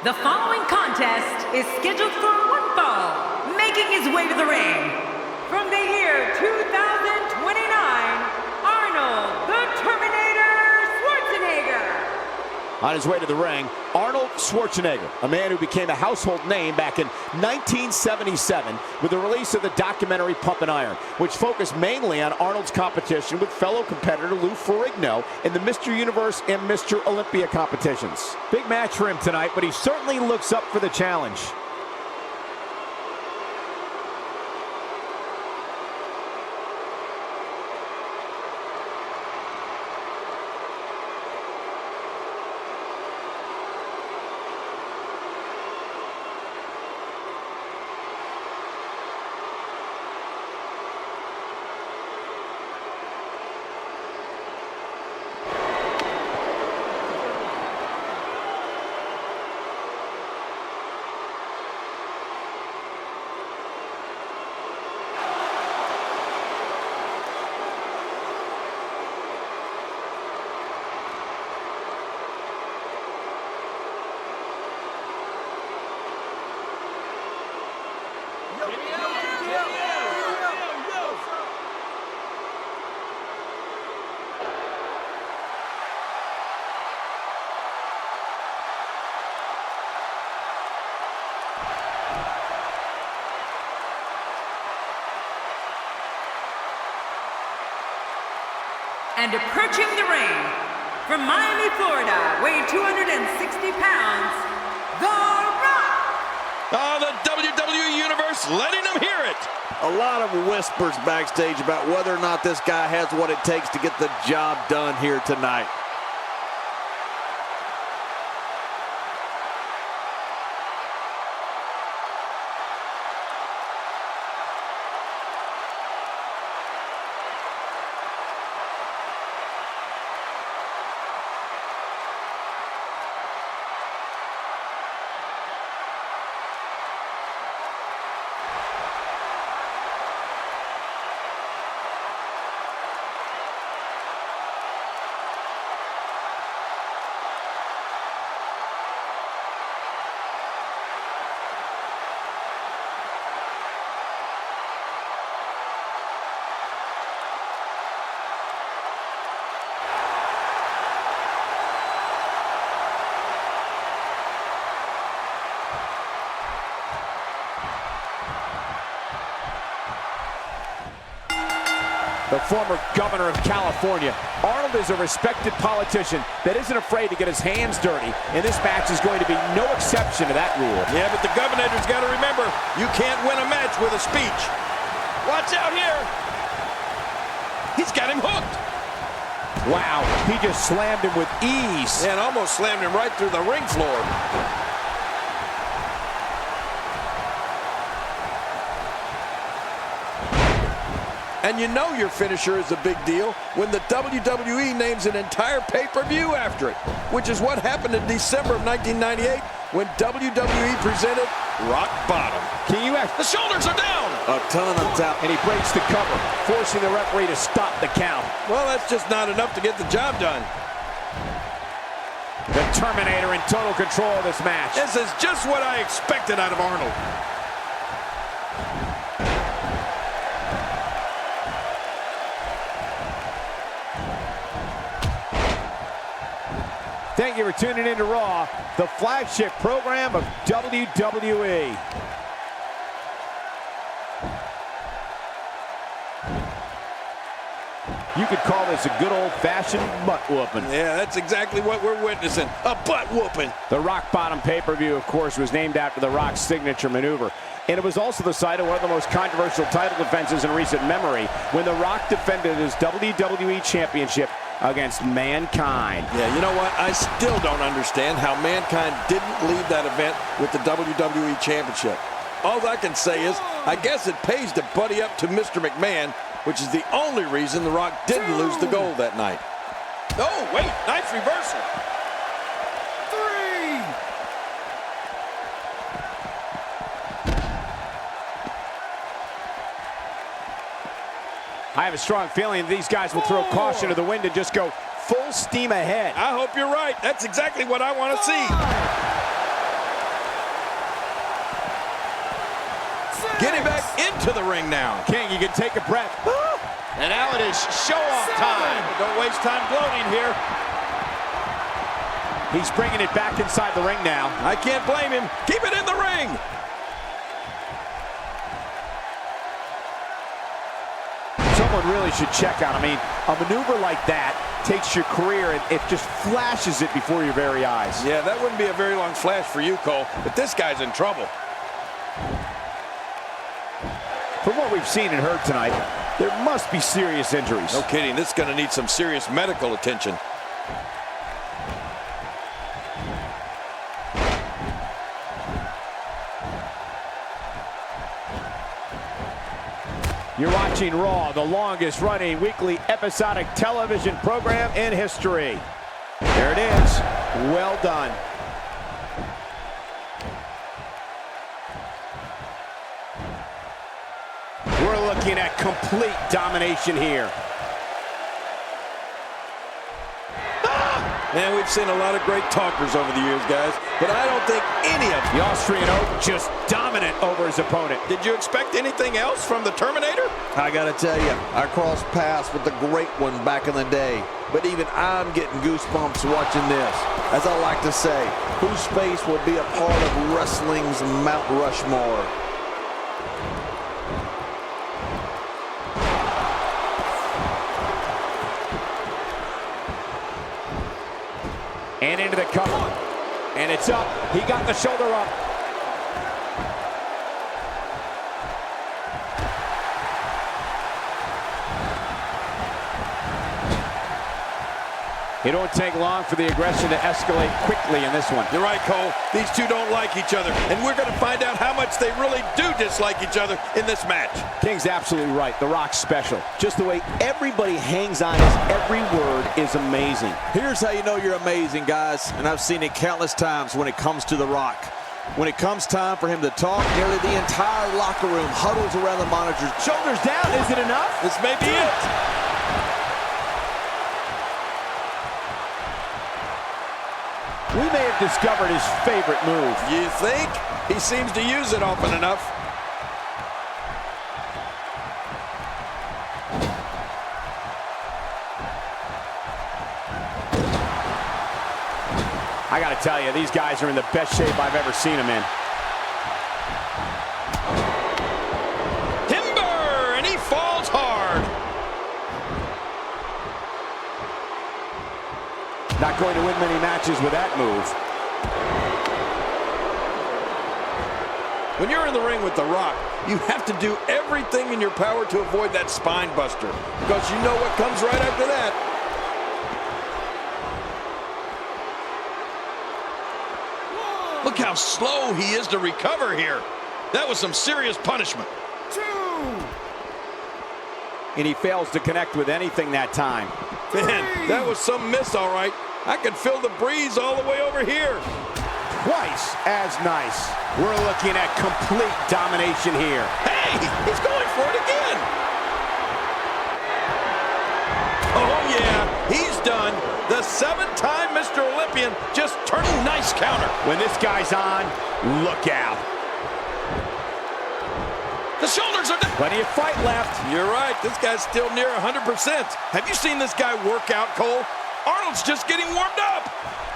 The following contest is scheduled for one fall, making his way to the ring. From the year 2029, Arnold the Terminator Schwarzenegger. On his way to the ring, Arnold Schwarzenegger, a man who became a household name back in 1977 with the release of the documentary Pumpin' Iron, which focused mainly on Arnold's competition with fellow competitor Lou Ferrigno in the Mr. Universe and Mr. Olympia competitions. Big match for him tonight, but he certainly looks up for the challenge. And approaching the ring, from Miami, Florida, weighing 260 pounds, The Rock! Oh, the WWE Universe letting them hear it! A lot of whispers backstage about whether or not this guy has what it takes to get the job done here tonight. The former governor of California, Arnold is a respected politician that isn't afraid to get his hands dirty, and this match is going to be no exception to that rule. Yeah, but the governor's got to remember, you can't win a match with a speech. Watch out here. He's got him hooked. Wow, he just slammed him with ease. And almost slammed him right through the ring floor. And you know your finisher is a big deal when the WWE names an entire pay-per-view after it, which is what happened in December of 1998 when WWE presented Rock Bottom. Can you ask? The shoulders are down. A ton of tap. And he breaks the cover, forcing the referee to stop the count. Well, that's just not enough to get the job done. The Terminator in total control of this match. This is just what I expected out of Arnold. Thank you for tuning in to Raw, the flagship program of WWE. You could call this a good old-fashioned butt-whooping. Yeah, that's exactly what we're witnessing, a butt-whooping. The Rock Bottom pay-per-view, of course, was named after The Rock's signature maneuver. And it was also the site of one of the most controversial title defenses in recent memory when The Rock defended his WWE Championship against Mankind. Yeah, you know what? I still don't understand how Mankind didn't leave that event with the WWE Championship. All I can say is, I guess it pays to buddy up to Mr. McMahon, which is the only reason The Rock didn't lose the gold that night. Oh, wait, nice reversal. 3. I have a strong feeling these guys will throw caution to the wind and just go full steam ahead. I hope you're right. That's exactly what I want to see. getting back into the ring now. King, you can take a breath. And now it is show-off time. Don't waste time gloating here. He's bringing it back inside the ring now. I can't blame him. Keep it in the ring. Someone really should check out. I mean, a maneuver like that takes your career and it just flashes it before your very eyes. Yeah, that wouldn't be a very long flash for you, Cole, but this guy's in trouble. From what we've seen and heard tonight, there must be serious injuries. No kidding, this is going to need some serious medical attention. You're watching Raw, the longest running weekly episodic television program in history. There it is. Well done. We're looking at complete domination here. Man, we've seen a lot of great talkers over the years, guys, but I don't think any of them. The Austrian Oak just dominant over his opponent. Did you expect anything else from the Terminator? I gotta tell you, I crossed paths with the great one back in the day, but even I'm getting goosebumps watching this. As I like to say, whose face will be a part of wrestling's Mount Rushmore? And into the cover. And it's up. He got the shoulder up. It don't take long for the aggression to escalate quickly in this one. You're right, Cole. These two don't like each other, and we're going to find out how much they really do dislike each other in this match. King's absolutely right. The Rock's special. Just the way everybody hangs on his every word is amazing. Here's how you know you're amazing, guys, and I've seen it countless times when it comes to The Rock. When it comes time for him to talk, nearly the entire locker room huddles around the monitors. Shoulders down, is it enough? This may be it. We may have discovered his favorite move. You think? He seems to use it often enough. I gotta tell you, these guys are in the best shape I've ever seen them in. Timber! And he falls hard. Not going to win many matches with that move. When you're in the ring with The Rock, you have to do everything in your power to avoid that spine buster, because you know what comes right after that. Look how slow he is to recover here. That was some serious punishment. And he fails to connect with anything that time. Man, that was some miss, all right. I can feel the breeze all the way over here. Twice as nice. We're looking at complete domination here. Hey, he's going for it again. Oh, yeah, he's done. The seven-time Mr. Olympian just turned a nice counter. When this guy's on, look out. The shoulders are down. Plenty of fight left. You're right, this guy's still near 100%. Have you seen this guy work out, Cole? Arnold's just getting warmed up.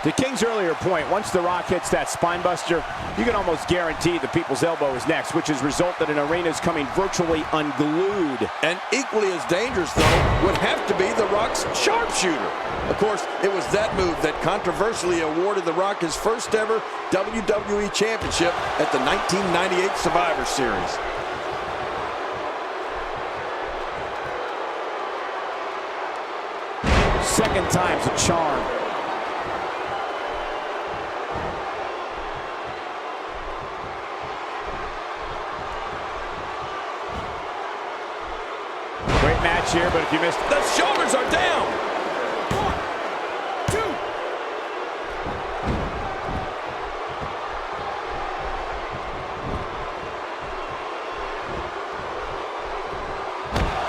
To King's earlier point, once The Rock hits that spine buster, you can almost guarantee the people's elbow is next, which has resulted in arenas coming virtually unglued. And equally as dangerous, though, would have to be The Rock's sharpshooter. Of course, it was that move that controversially awarded The Rock his first ever WWE Championship at the 1998 Survivor Series. Second time's a charm. Great match here, but if you missed... The shoulders are down.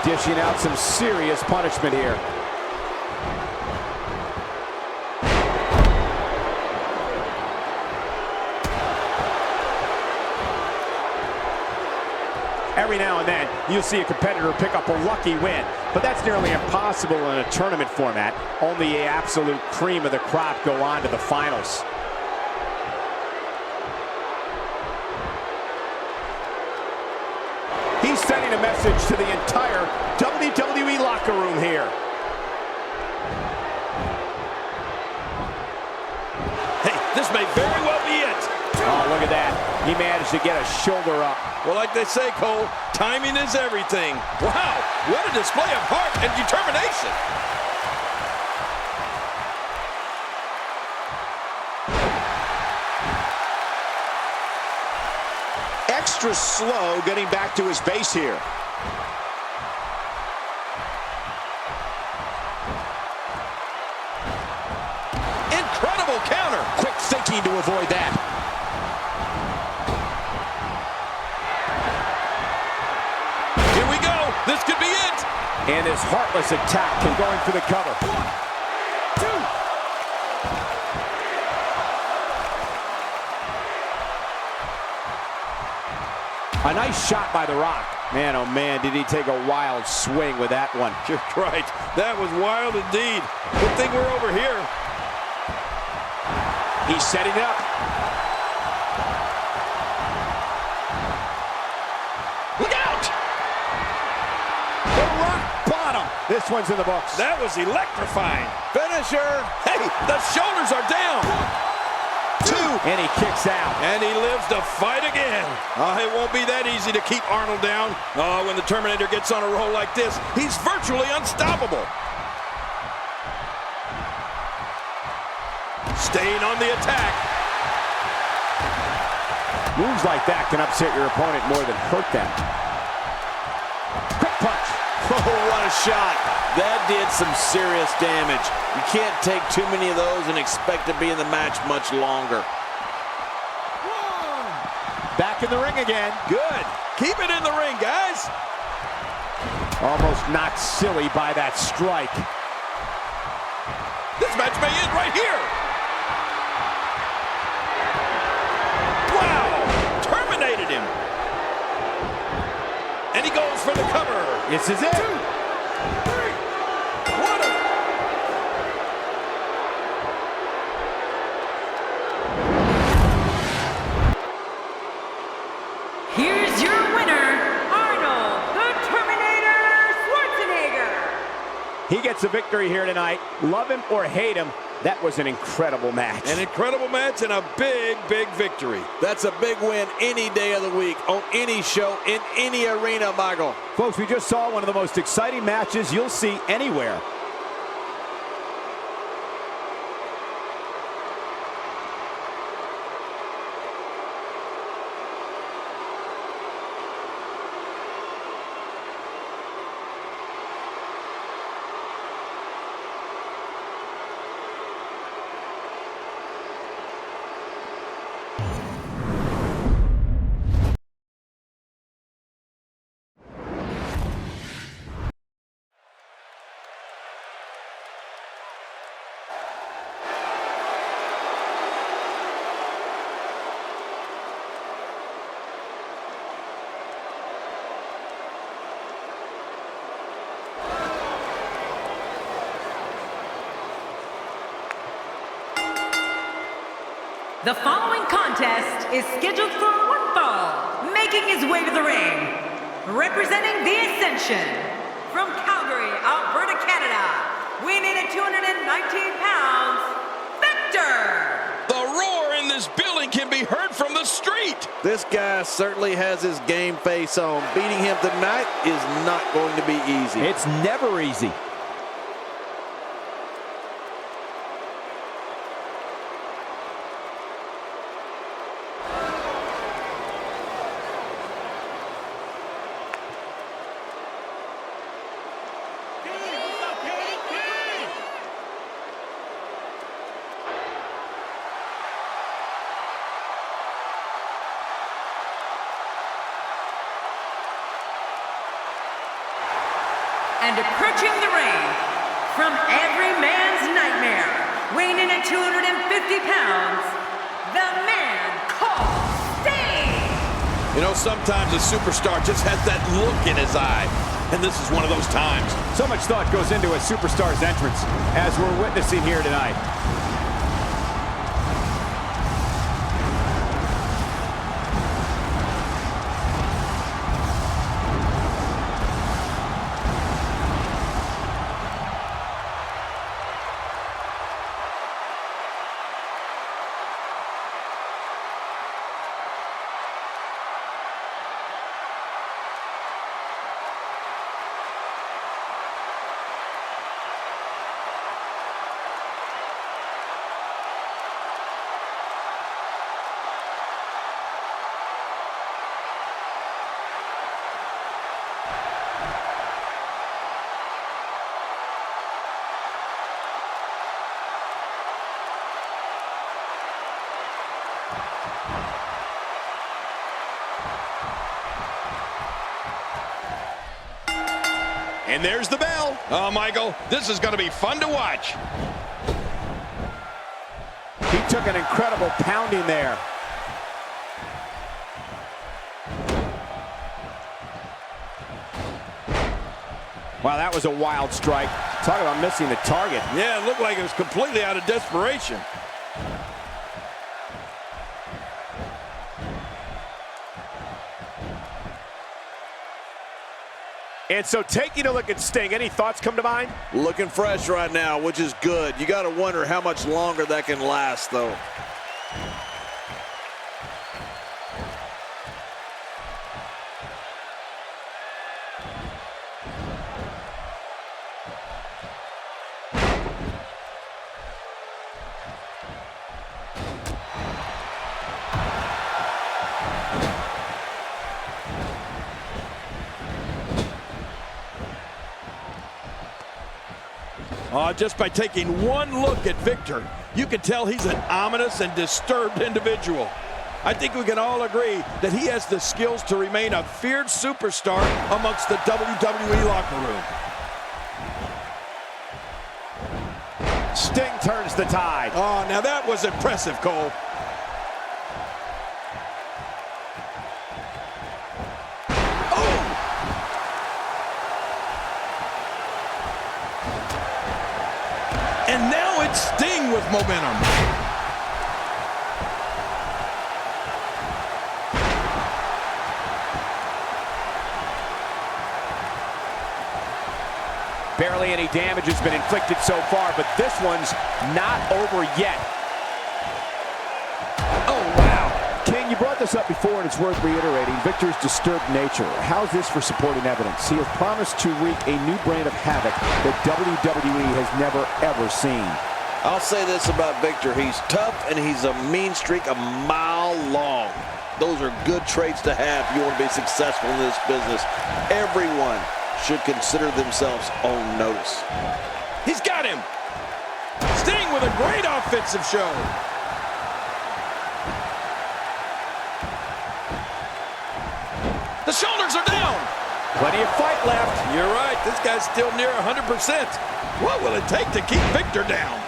1, 2. Dishing out some serious punishment here. Every now and then, you'll see a competitor pick up a lucky win, but that's nearly impossible in a tournament format. Only the absolute cream of the crop go on to the finals. He's sending a message to the entire WWE locker room here. Hey, this may very well be it. Oh, look at that. He managed to get a shoulder up. Well, like they say, Cole, timing is everything. Wow, what a display of heart and determination. Extra slow getting back to his base here. Incredible counter. Quick thinking to avoid that. Here we go. This could be it. And his heartless attack can going for the cover. 1, 2. A nice shot by The Rock. Man, oh man, did he take a wild swing with that one. You're right. That was wild indeed. Good thing we're over here. He's setting it up. Look out! The rock bottom. This one's in the books. That was electrifying. Finisher. Hey, the shoulders are down. 2. And he kicks out. And he lives to fight again. It won't be that easy to keep Arnold down. When the Terminator gets on a roll like this, he's virtually unstoppable. Staying on the attack. Moves like that can upset your opponent more than hurt them. Quick punch. Oh, what a shot. That did some serious damage. You can't take too many of those and expect to be in the match much longer. Back in the ring again. Good. Keep it in the ring, guys. Almost knocked silly by that strike. This match may end right here. Wow. Terminated him. And he goes for the cover. This is it. 2, 3. What a... Here's your winner, Arnold the Terminator Schwarzenegger. He gets a victory here tonight. Love him or hate him, that was an incredible match. An incredible match and a big, big victory. That's a big win any day of the week, on any show, in any arena, Michael. Folks, we just saw one of the most exciting matches you'll see anywhere. The following contest is scheduled for one fall, making his way to the ring, representing the Ascension, from Calgary, Alberta, Canada, weighing in at 219 pounds, Victor! The roar in this building can be heard from the street. This guy certainly has his game face on. Beating him tonight is not going to be easy. It's never easy. And approaching the ring, from every man's nightmare, weighing in at 250 pounds, the man called Sting! You know, know, sometimes a superstar just has that look in his eye, and this is one of those times. So much thought goes into a superstar's entrance, as we're witnessing here tonight. And there's the bell. Oh, Michael, this is going to be fun to watch. He took an incredible pounding there. Wow, that was a wild strike. Talk about missing the target. Yeah, it looked like it was completely out of desperation. And so taking a look at Sting, any thoughts come to mind? Looking fresh right now, which is good. You got to wonder how much longer that can last, though. Just by taking one look at Victor, you can tell he's an ominous and disturbed individual. I think we can all agree that he has the skills to remain a feared superstar amongst the WWE locker room. Sting turns the tide. Oh, now that was impressive, Cole. And now it's Sting with momentum. Barely any damage has been inflicted so far, but this one's not over yet. Oh, wow. King, you brought this up before, and it's worth reiterating. Victor's disturbed nature. How's this for supporting evidence? He has promised to wreak a new brand of havoc that WWE has never, ever seen. I'll say this about Victor. He's tough, and he's a mean streak a mile long. Those are good traits to have if you want to be successful in this business. Everyone should consider themselves on notice. He's got him. Sting with a great offensive show. The shoulders are down. Plenty of fight left. You're right. This guy's still near 100%. What will it take to keep Victor down?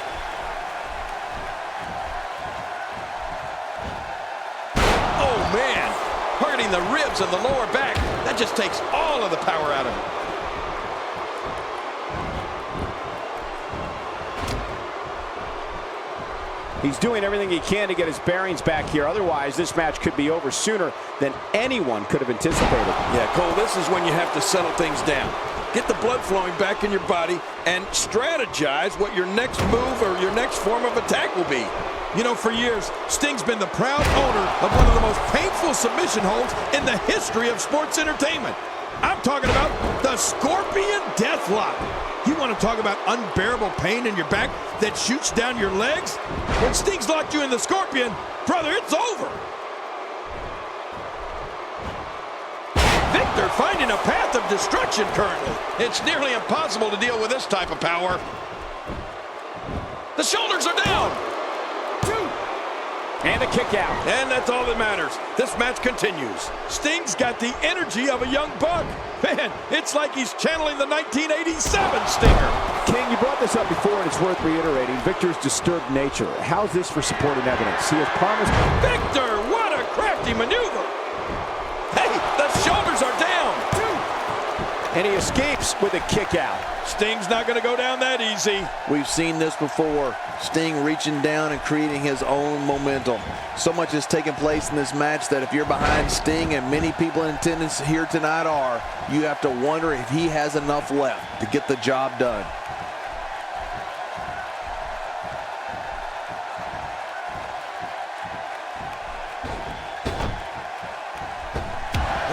Oh, man. Hurting the ribs and the lower back. That just takes all of the power out of it. He's doing everything he can to get his bearings back here. Otherwise, this match could be over sooner than anyone could have anticipated. Yeah, Cole, this is when you have to settle things down. Get the blood flowing back in your body and strategize what your next move or your next form of attack will be. You know, for years, Sting's been the proud owner of one of the most painful submission holds in the history of sports entertainment. I'm talking about the Scorpion Deathlock. You want to talk about unbearable pain in your back that shoots down your legs? When Sting's locked you in the Scorpion, brother, it's over. Victor finding a path of destruction currently. It's nearly impossible to deal with this type of power. The shoulders are down. And a kick out. And that's all that matters. This match continues. Sting's got the energy of a young buck. Man, it's like he's channeling the 1987 Stinger. King, you brought this up before, and it's worth reiterating. Victor's disturbed nature. How's this for supporting evidence? He has promised... Victor, what a crafty maneuver. And he escapes with a kick out. Sting's not going to go down that easy. We've seen this before. Sting reaching down and creating his own momentum. So much has taken place in this match that if you're behind Sting, and many people in attendance here tonight are, you have to wonder if he has enough left to get the job done.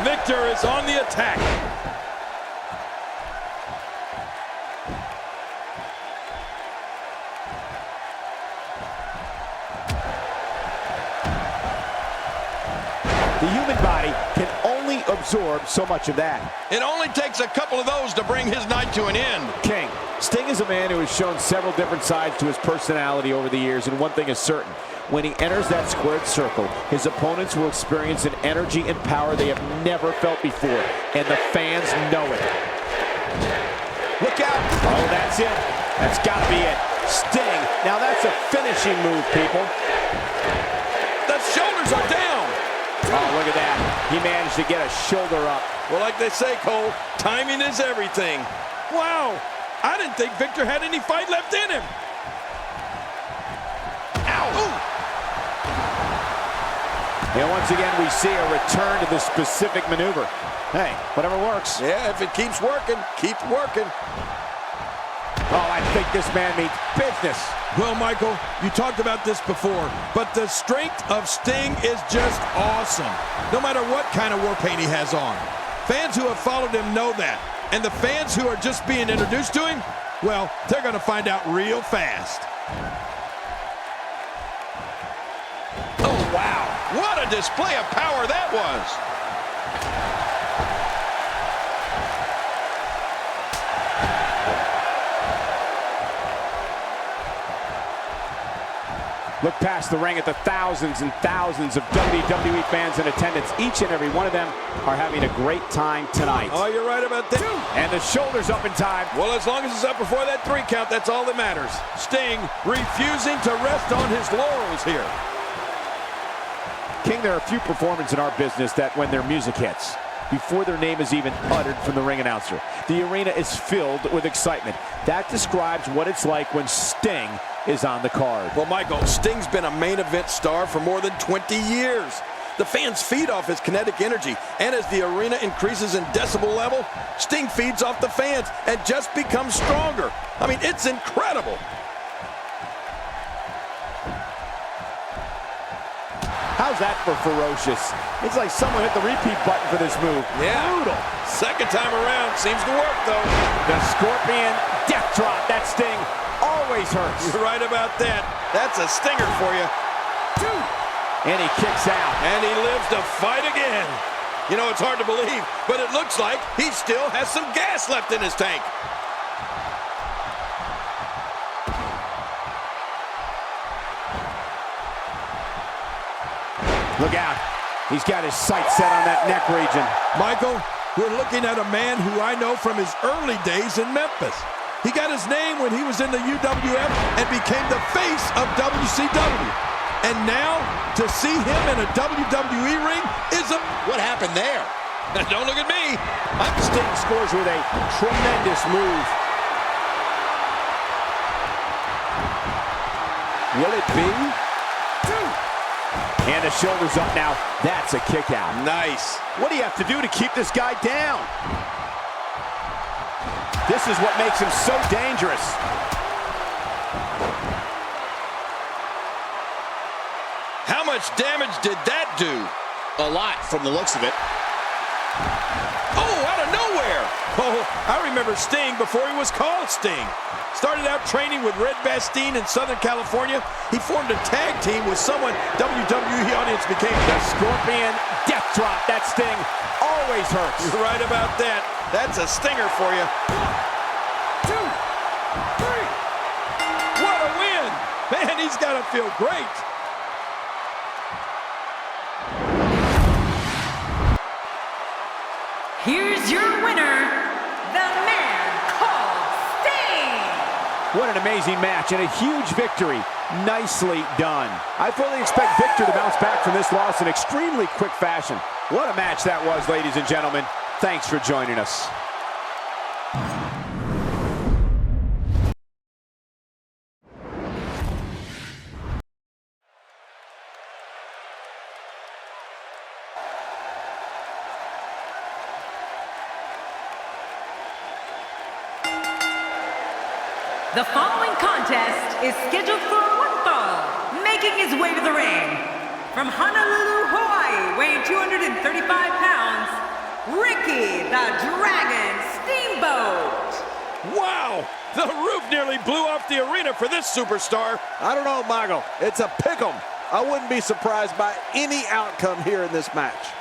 Victor is on the attack. The human body can only absorb so much of that. It only takes a couple of those to bring his night to an end. King, Sting is a man who has shown several different sides to his personality over the years, and one thing is certain. When he enters that squared circle, his opponents will experience an energy and power they have never felt before, and the fans know it. Look out! Oh, that's it. That's got to be it. Sting. Now that's a finishing move, people. The shoulders are down. Oh, look at that. He managed to get a shoulder up. Well, like they say, Cole, timing is everything. Wow. I didn't think Victor had any fight left in him. Ow! Ooh. And once again, we see a return to the specific maneuver. Hey, whatever works. Yeah, if it keeps working, keep working. Oh, I think this man means business. Well, Michael, you talked about this before, but the strength of Sting is just awesome. No matter what kind of war paint he has on. Fans who have followed him know that. And the fans who are just being introduced to him, well, they're going to find out real fast. Oh, wow. What a display of power that was. Look past the ring at the thousands and thousands of WWE fans in attendance. Each and every one of them are having a great time tonight. Oh, you're right about that. And the shoulder's up in time. Well, as long as it's up before that 3 count, that's all that matters. Sting refusing to rest on his laurels here. King, there are a few performers in our business that when their music hits, before their name is even uttered from the ring announcer, the arena is filled with excitement. That describes what it's like when Sting is on the card. Well, Michael, Sting's been a main event star for more than 20 years. The fans feed off his kinetic energy, and as the arena increases in decibel level, Sting feeds off the fans and just becomes stronger. I mean, it's incredible. How's that for ferocious? It's like someone hit the repeat button for this move. Yeah. Brutal. Second time around, seems to work, though. The Scorpion death drop. That Sting always hurts. You're right about that. That's a stinger for you. And he kicks out. And he lives to fight again. You know, it's hard to believe, but it looks like he still has some gas left in his tank. Look out. He's got his sights set on that neck region. Michael, we're looking at a man who I know from his early days in Memphis. He got his name when he was in the UWF and became the face of WCW. And now, to see him in a WWE ring is a... What happened there? Don't look at me. Sting scores with a tremendous move. Will it be? And the shoulder's up now. That's a kick out. Nice. What do you have to do to keep this guy down? This is what makes him so dangerous. How much damage did that do? A lot from the looks of it. Oh, out of nowhere. Oh, I remember Sting before he was called Sting. Started out training with Red Bastien in Southern California. He formed a tag team with someone WWE audience became The Scorpion death drop. That Sting always hurts. You're right about that. That's a stinger for you. 1, 2, 3. What a win. Man, he's got to feel great. Here's your winner, the man called Sting. What an amazing match and a huge victory. Nicely done. I fully expect Victor to bounce back from this loss in extremely quick fashion. What a match that was, ladies and gentlemen. Thanks for joining us. The following contest is scheduled for one fall. Making his way to the ring, from Honolulu, Hawaii, weighing 235 pounds, Ricky the Dragon Steamboat. Wow! The roof nearly blew off the arena for this superstar. I don't know, Michael. It's a pick'em. I wouldn't be surprised by any outcome here in this match.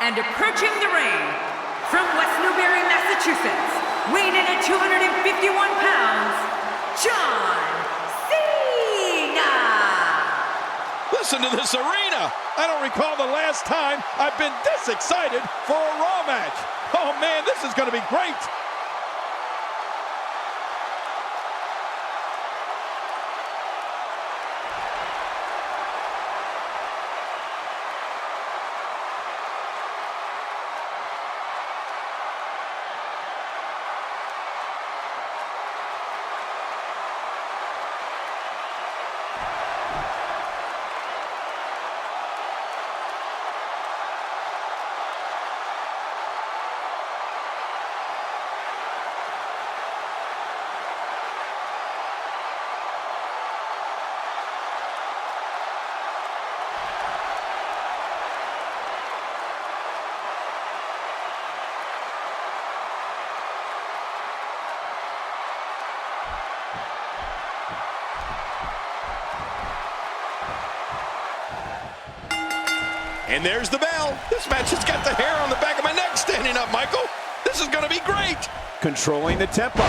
And approaching the ring, from West Newbury, Massachusetts, weighing in at 251 pounds, John Cena! Listen to this arena. I don't recall the last time I've been this excited for a Raw match. Oh man, this is going to be great. And there's the bell. This match has got the hair on the back of my neck standing up, Michael. This is going to be great. Controlling the tempo.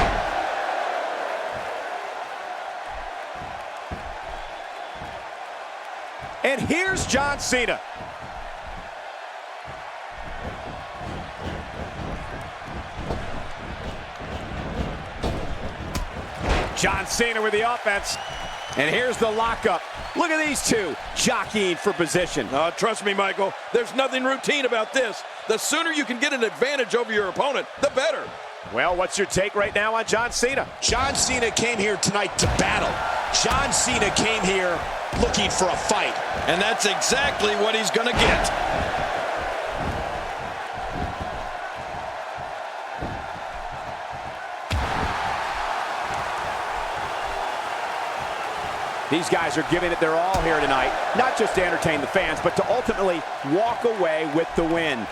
And here's John Cena. John Cena with the offense. And here's the lockup. Look at these two jockeying for position. Trust me, Michael, there's nothing routine about this. The sooner you can get an advantage over your opponent, the better. Well, what's your take right now on John Cena? John Cena came here tonight to battle. John Cena came here looking for a fight. And that's exactly what he's going to get. These guys are giving it their all here tonight, not just to entertain the fans, but to ultimately walk away with the win.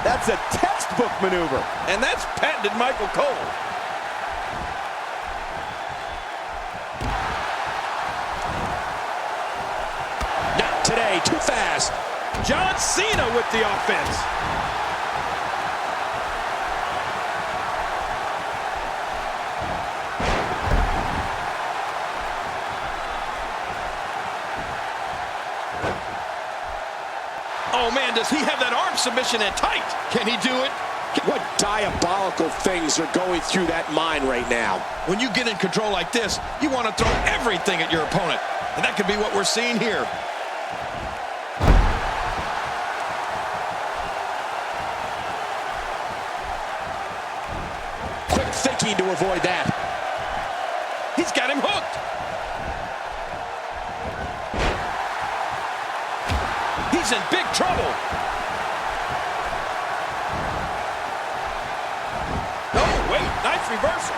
That's a textbook maneuver. And that's patented Michael Cole. Not today, too fast. John Cena with the offense. Oh man, does he have that arm submission in tight? Can he do it? What diabolical things are going through that mind right now? When you get in control like this, you want to throw everything at your opponent. And that could be what we're seeing here. Quick thinking to avoid that. He's got him hooked. He's in big trouble. Oh, wait, nice reversal.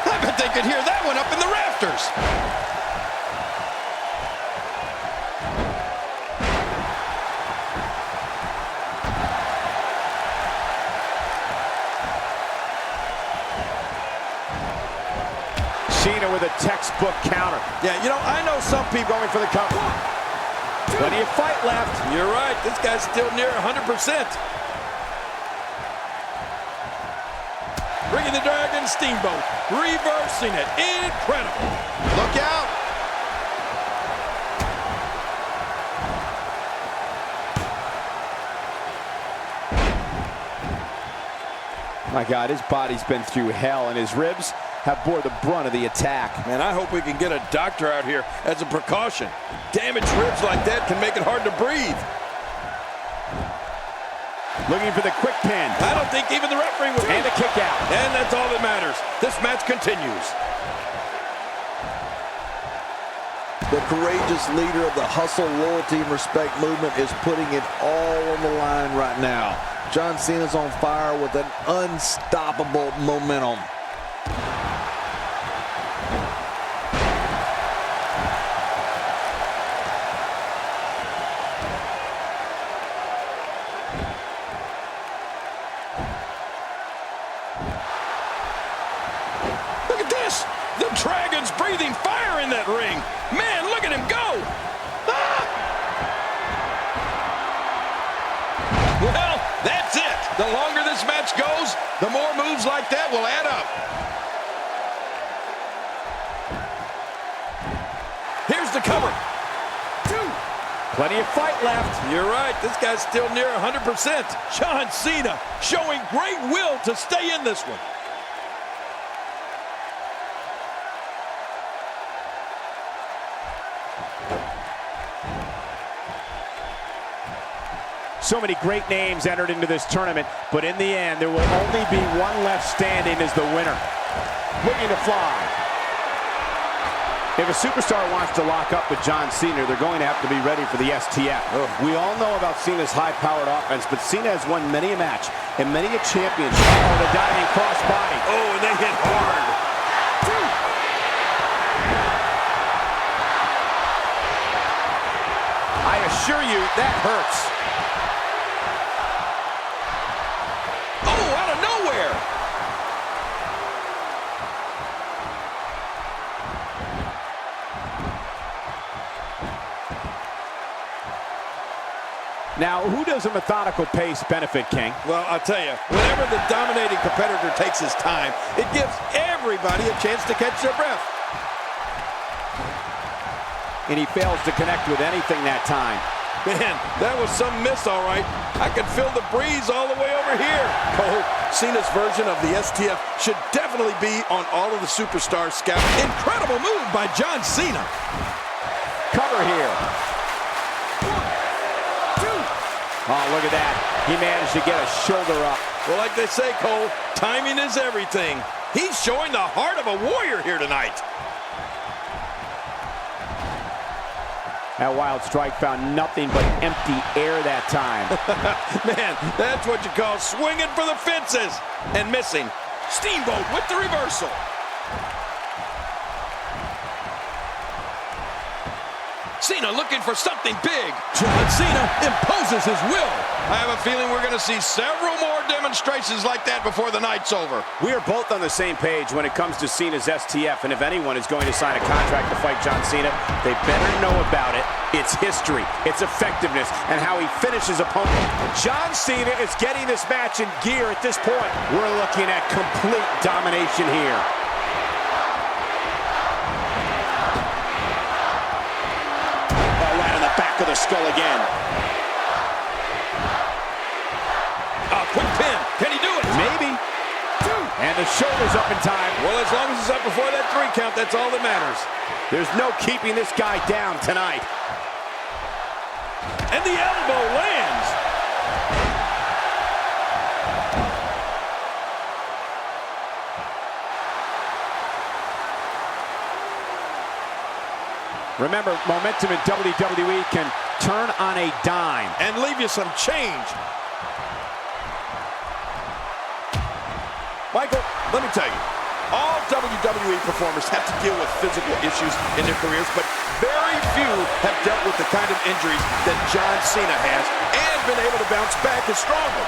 I bet they could hear that one up in the rafters. Cena with a textbook counter. Yeah, you know, I know some people going for the cover. Plenty of fight left. You're right. This guy's still near 100%. Bringing the Dragon Steamboat. Reversing it. Incredible. Look out. My God, his body's been through hell, and his ribs have bore the brunt of the attack. Man, I hope we can get a doctor out here as a precaution. Damaged ribs like that can make it hard to breathe. Looking for the quick pin. I don't think even the referee would. And a kick out. And that's all that matters. This match continues. The courageous leader of the hustle, loyalty, and respect movement is putting it all on the line right now. John Cena's on fire with an unstoppable momentum. Look at this. The Dragon's breathing fire in that ring. Man, look at him go. Ah! Well, that's it. The longer this match goes, the more moves like that will add up. Here's the cover. Plenty of fight left. You're right. This guy's still near 100%. John Cena showing great will to stay in this one. So many great names entered into this tournament, but in the end, there will only be one left standing as the winner. Looking to fly. If a superstar wants to lock up with John Cena, they're going to have to be ready for the STF. We all know about Cena's high-powered offense, but Cena has won many a match and many a championship. Oh, the diving crossbody. Oh, and they hit hard. I assure you, that hurts. Oh, out of nowhere. Now, who does a methodical pace benefit, King? Well, I'll tell you, whenever the dominating competitor takes his time, it gives everybody a chance to catch their breath. And he fails to connect with anything that time. Man, that was some miss, all right. I can feel the breeze all the way over here. Cole, Cena's version of the STF should definitely be on all of the superstar scouts. Incredible move by John Cena. Cover here. Oh, look at that. He managed to get a shoulder up. Well, like they say, Cole, timing is everything. He's showing the heart of a warrior here tonight. That wild strike found nothing but empty air that time. Man, that's what you call swinging for the fences and missing. Steamboat with the reversal. Cena looking for something big. John Cena imposes his will. I have a feeling we're going to see several more demonstrations like that before the night's over. We are both on the same page when it comes to Cena's STF, and if anyone is going to sign a contract to fight John Cena, they better know about it. Its history, its effectiveness, and how he finishes opponents. John Cena is getting this match in gear at this point. We're looking at complete domination here. Back of the skull again. A quick pin. Can he do it? Maybe. And the shoulder's up in time. Well, as long as it's up before that 3 count, that's all that matters. There's no keeping this guy down tonight. And the elbow lands. Remember, momentum in WWE can turn on a dime. And leave you some change. Michael, let me tell you, all WWE performers have to deal with physical issues in their careers, but very few have dealt with the kind of injuries that John Cena has and been able to bounce back as strongly.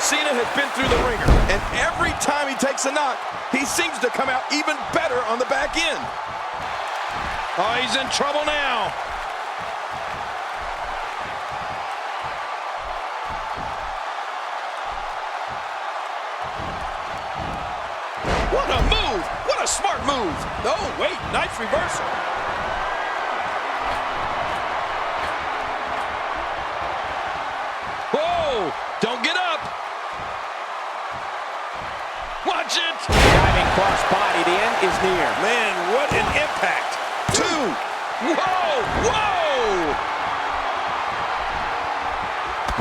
Cena has been through the ringer, and every time he takes a knock, he seems to come out even better on the back end. Oh, he's in trouble now. What a move! What a smart move! Oh, wait, nice reversal. Whoa! Don't get up! Watch it! Diving cross body, the end is near. Man, what an impact! 2! Whoa! Whoa!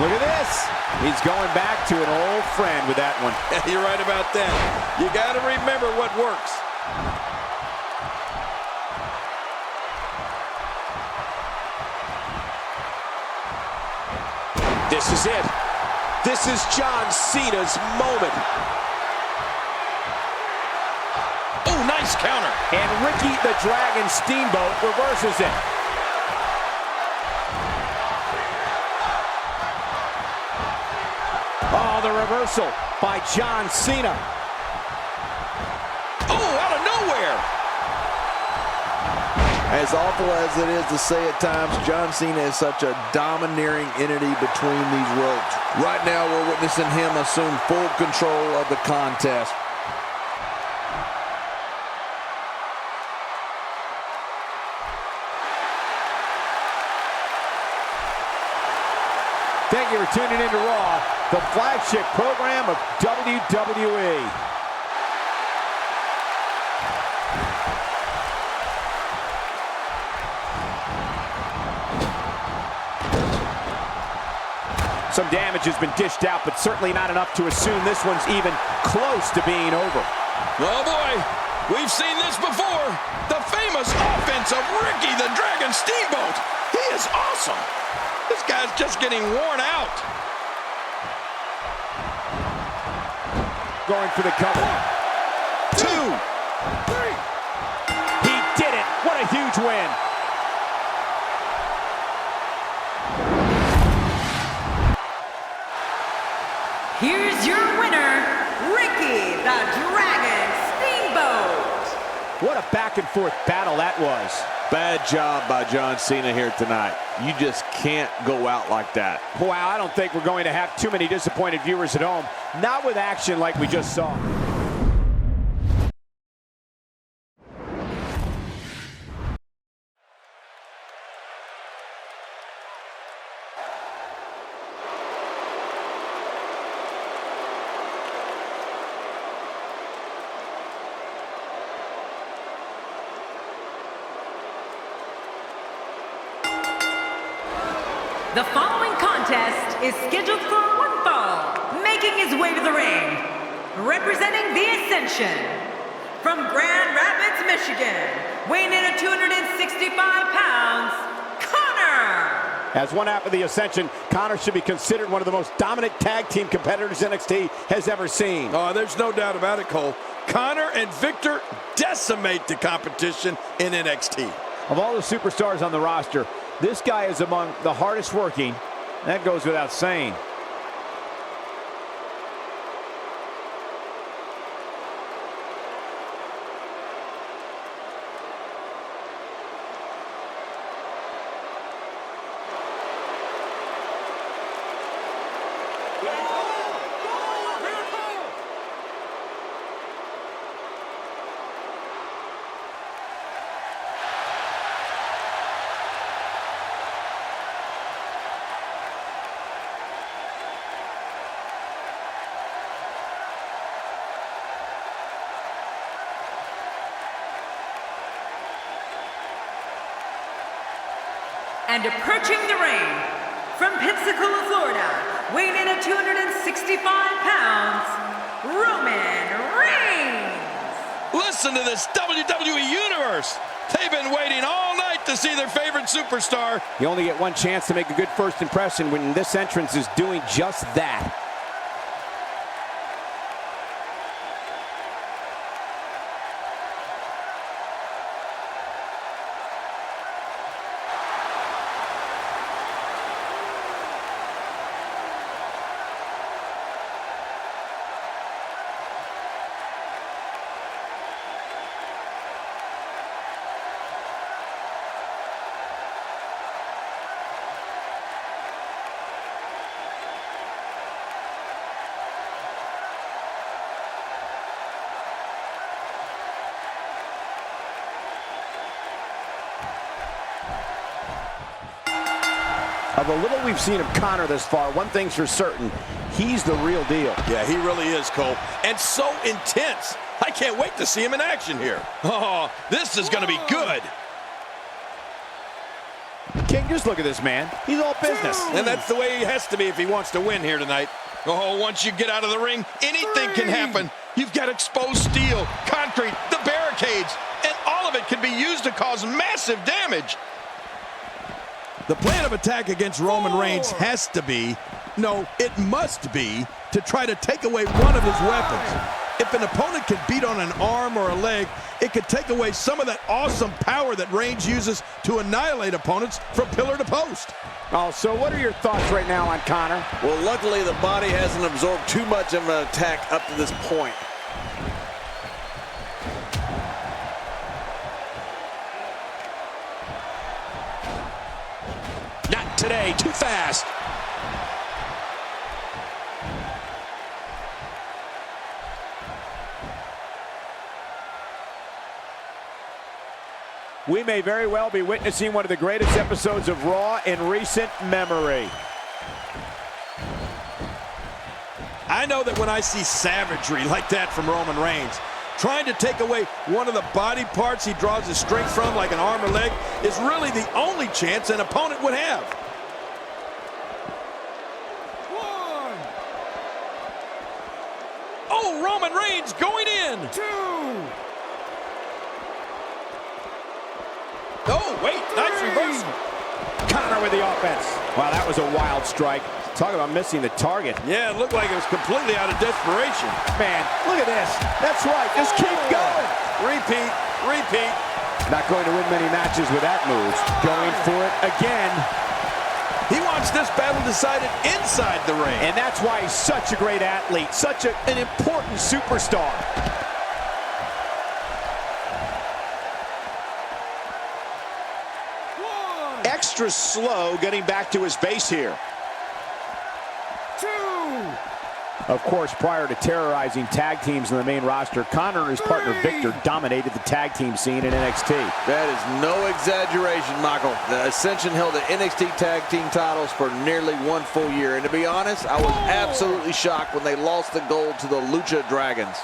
Look at this. He's going back to an old friend with that one. You're right about that. You got to remember what works. This is it. This is John Cena's moment. Oh, nice counter. And Ricky the Dragon Steamboat reverses it. Oh, the reversal by John Cena. Oh, out of nowhere. As awful as it is to say at times, John Cena is such a domineering entity between these ropes. Right now, we're witnessing him assume full control of the contest. Thank you for tuning in to Raw, the flagship program of WWE. Some damage has been dished out, but certainly not enough to assume this one's even close to being over. Oh boy, we've seen this before. The famous offense of Ricky the Dragon Steamboat. He is awesome. This guy's just getting worn out. Going for the cover. 2, 3. He did it. What a huge win. Here's your winner, Ricky the Dragon Steamboat. What a back and forth battle that was. Bad job by John Cena here tonight. You just can't go out like that. Wow, I don't think we're going to have too many disappointed viewers at home. Not with action like we just saw. The following contest is scheduled for one fall, making his way to the ring, representing the Ascension, from Grand Rapids, Michigan, weighing in at 265 pounds, Connor! As one half of the Ascension, Connor should be considered one of the most dominant tag team competitors NXT has ever seen. Oh, there's no doubt about it, Cole. Connor and Victor decimate the competition in NXT. Of all the superstars on the roster, this guy is among the hardest working. That goes without saying. And approaching the ring, from Pensacola, Florida, weighing in at 265 pounds, Roman Reigns! Listen to this WWE Universe. They've been waiting all night to see their favorite superstar. You only get one chance to make a good first impression when this entrance is doing just that. Of the little we've seen of Connor this far, one thing's for certain, he's the real deal. Yeah, he really is, Cole. And so intense. I can't wait to see him in action here. Oh, this is going to be good. King, just look at this man. He's all business. And that's the way he has to be if he wants to win here tonight. Oh, once you get out of the ring, anything can happen. You've got exposed steel, concrete, the barricades, and all of it can be used to cause massive damage. The plan of attack against Roman Reigns has to be, no, it must be, to try to take away one of his weapons. If an opponent can beat on an arm or a leg, it could take away some of that awesome power that Reigns uses to annihilate opponents from pillar to post. Oh, so what are your thoughts right now on Connor? Well, luckily the body hasn't absorbed too much of an attack up to this point. Not today, too fast. We may very well be witnessing one of the greatest episodes of Raw in recent memory. I know that when I see savagery like that from Roman Reigns, trying to take away one of the body parts he draws his strength from, like an arm or leg, is really the only chance an opponent would have. Oh, Roman Reigns going in. 2. Oh, wait, nice reversal. Connor with the offense. Wow, that was a wild strike. Talk about missing the target. Yeah, it looked like it was completely out of desperation. Man, look at this. That's right, just keep going. Repeat, repeat. Not going to win many matches with that move. Going for it again. He wants this battle decided inside the ring. And that's why he's such a great athlete, such an important superstar. Extra slow getting back to his base here. 2. Of course, prior to terrorizing tag teams in the main roster, Connor and his partner Victor dominated the tag team scene in NXT. That is no exaggeration, Michael. The Ascension held the NXT tag team titles for nearly 1 full year. And to be honest, I was absolutely shocked when they lost the gold to the Lucha Dragons.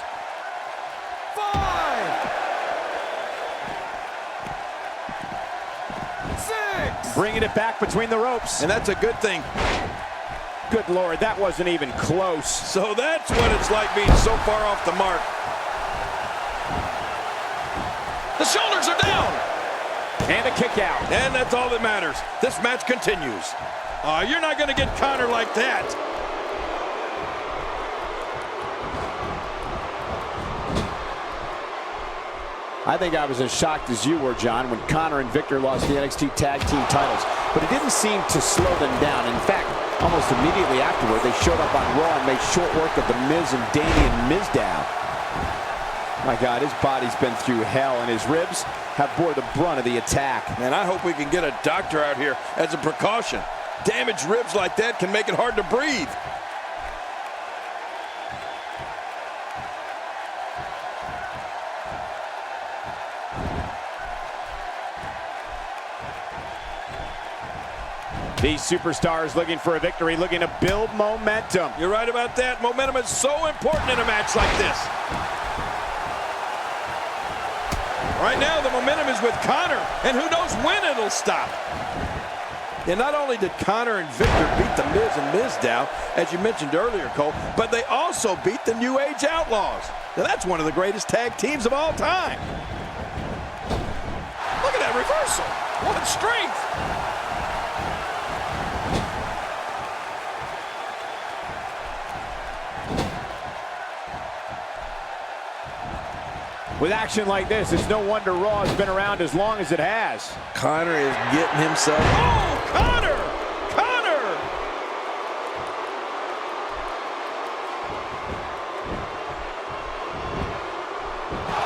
5. 6. Bringing it back between the ropes. And that's a good thing. Good Lord, that wasn't even close. So that's what it's like being so far off the mark. The shoulders are down. And a kick out. And that's all that matters. This match continues. You're not going to get Connor like that. I think I was as shocked as you were, John, when Connor and Victor lost the NXT tag team titles. But it didn't seem to slow them down. In fact, almost immediately afterward, they showed up on Raw and made short work of the Miz and Damian Mizdow. My God, his body's been through hell, and his ribs have bore the brunt of the attack. And I hope we can get a doctor out here as a precaution. Damaged ribs like that can make it hard to breathe. These superstars looking for a victory, looking to build momentum. You're right about that. Momentum is so important in a match like this. Right now, the momentum is with Connor, and who knows when it'll stop. And not only did Connor and Victor beat the Miz and Mizdow, as you mentioned earlier, Cole, but they also beat the New Age Outlaws. Now, that's one of the greatest tag teams of all time. Look at that reversal. What strength. With action like this, it's no wonder Raw has been around as long as it has. Connor is getting himself... Oh, Connor! Connor!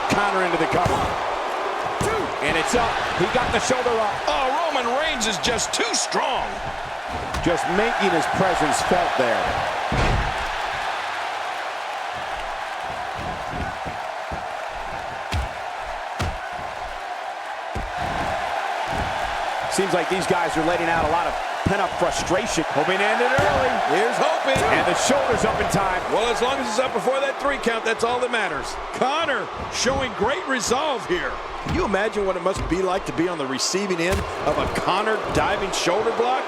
Connor into the cover. And it's up. He got the shoulder up. Oh, Roman Reigns is just too strong. Just making his presence felt there. Seems like these guys are letting out a lot of pent-up frustration. Hoping to end it early. Here's hoping. And the shoulders up in time. Well, as long as it's up before that 3 count, that's all that matters. Connor showing great resolve here. Can you imagine what it must be like to be on the receiving end of a Connor diving shoulder block?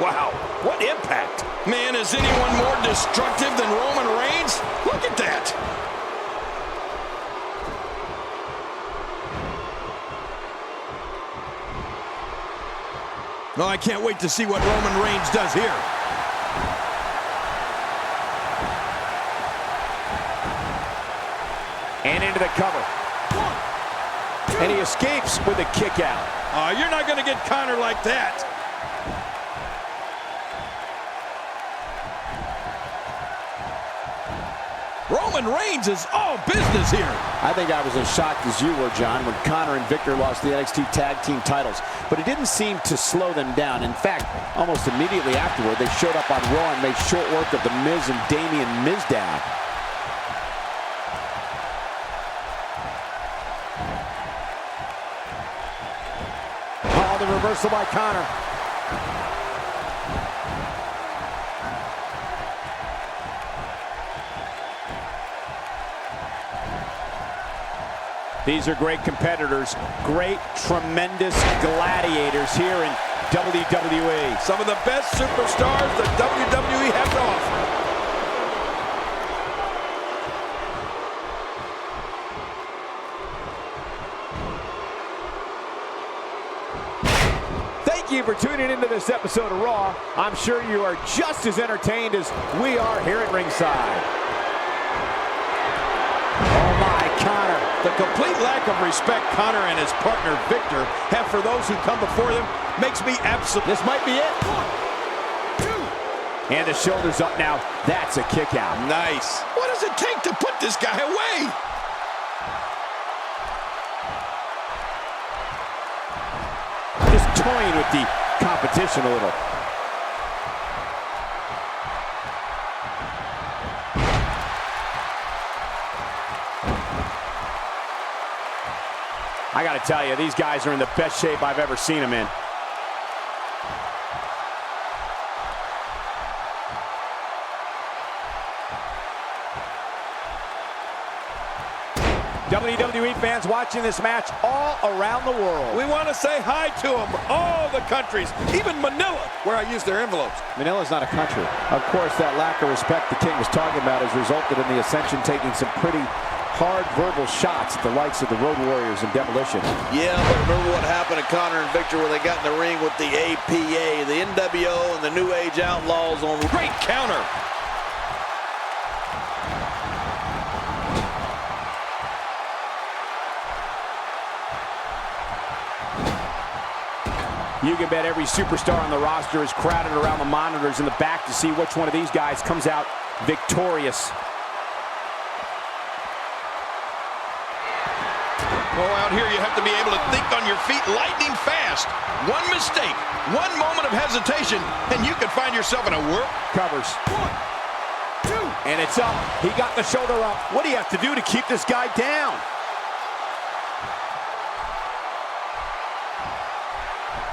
Wow, what impact. Man, is anyone more destructive than Roman Reigns? Look at that. No, I can't wait to see what Roman Reigns does here. And into the cover. And he escapes with a kick out. You're not going to get Connor like that. Roman Reigns is all business here. I think I was as shocked as you were, John, when Connor and Victor lost the NXT Tag Team titles. But it didn't seem to slow them down. In fact, almost immediately afterward, they showed up on Raw and made short work of The Miz and Damian Mizdow. Oh, the reversal by Connor. These are great competitors, great, tremendous gladiators here in WWE. Some of the best superstars that WWE has to offer. Thank you for tuning into this episode of Raw. I'm sure you are just as entertained as we are here at ringside. Oh my, Connor. The complete lack of respect Connor and his partner Victor have for those who come before them makes me absolutely... This might be it. 1, 2. And the shoulders up now. That's a kick out. Nice. What does it take to put this guy away? Just toying with the competition a little. I got to tell you, these guys are in the best shape I've ever seen them in. WWE fans watching this match all around the world. We want to say hi to them, all the countries, even Manila, where I use their envelopes. Manila's not a country. Of course, that lack of respect the King was talking about has resulted in the Ascension taking some pretty hard verbal shots at the likes of the Road Warriors and Demolition. Yeah, but remember what happened to Connor and Victor when they got in the ring with the APA, the NWO, and the New Age Outlaws on... Great counter. You can bet every superstar on the roster is crowded around the monitors in the back to see which one of these guys comes out victorious. Oh, out here you have to be able to think on your feet lightning fast. One mistake, one moment of hesitation, and you can find yourself in a world. Covers. 1, 2. And it's up. He got the shoulder up. What do you have to do to keep this guy down?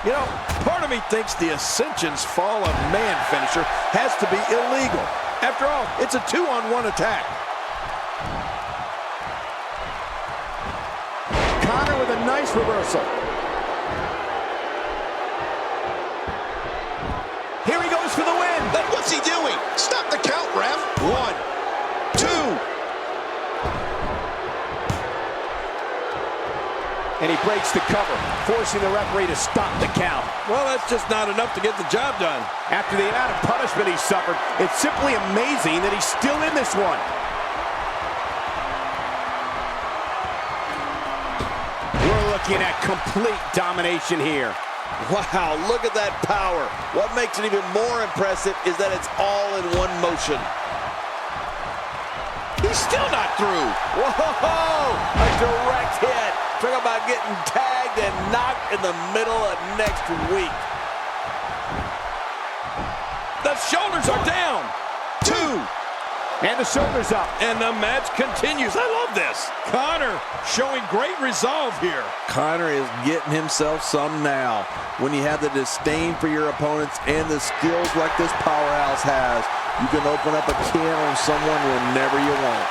You know, part of me thinks the Ascension's fall of man finisher has to be illegal. After all, it's a 2-on-1 attack. Connor with a nice reversal. Here he goes for the win. Then what's he doing? Stop the count, ref. 1, 2. And he breaks the cover, forcing the referee to stop the count. Well, that's just not enough to get the job done. After the amount of punishment he suffered, it's simply amazing that he's still in this one. We're looking at complete domination here. Wow, look at that power. What makes it even more impressive is that it's all in one motion. He's still not through. Whoa, a direct hit. Talk about getting tagged and knocked in the middle of next week. The shoulders are down. 2. And the shoulders up. And the match continues. I love this. Connor showing great resolve here. Connor is getting himself some now. When you have the disdain for your opponents and the skills like this powerhouse has, you can open up a can on someone whenever you want.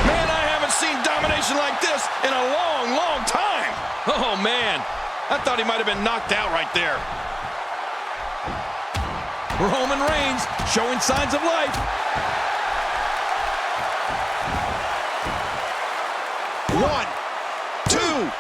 Man, I haven't seen domination like this in a long, long time. Oh, man. I thought he might have been knocked out right there. Roman Reigns showing signs of life. One, two.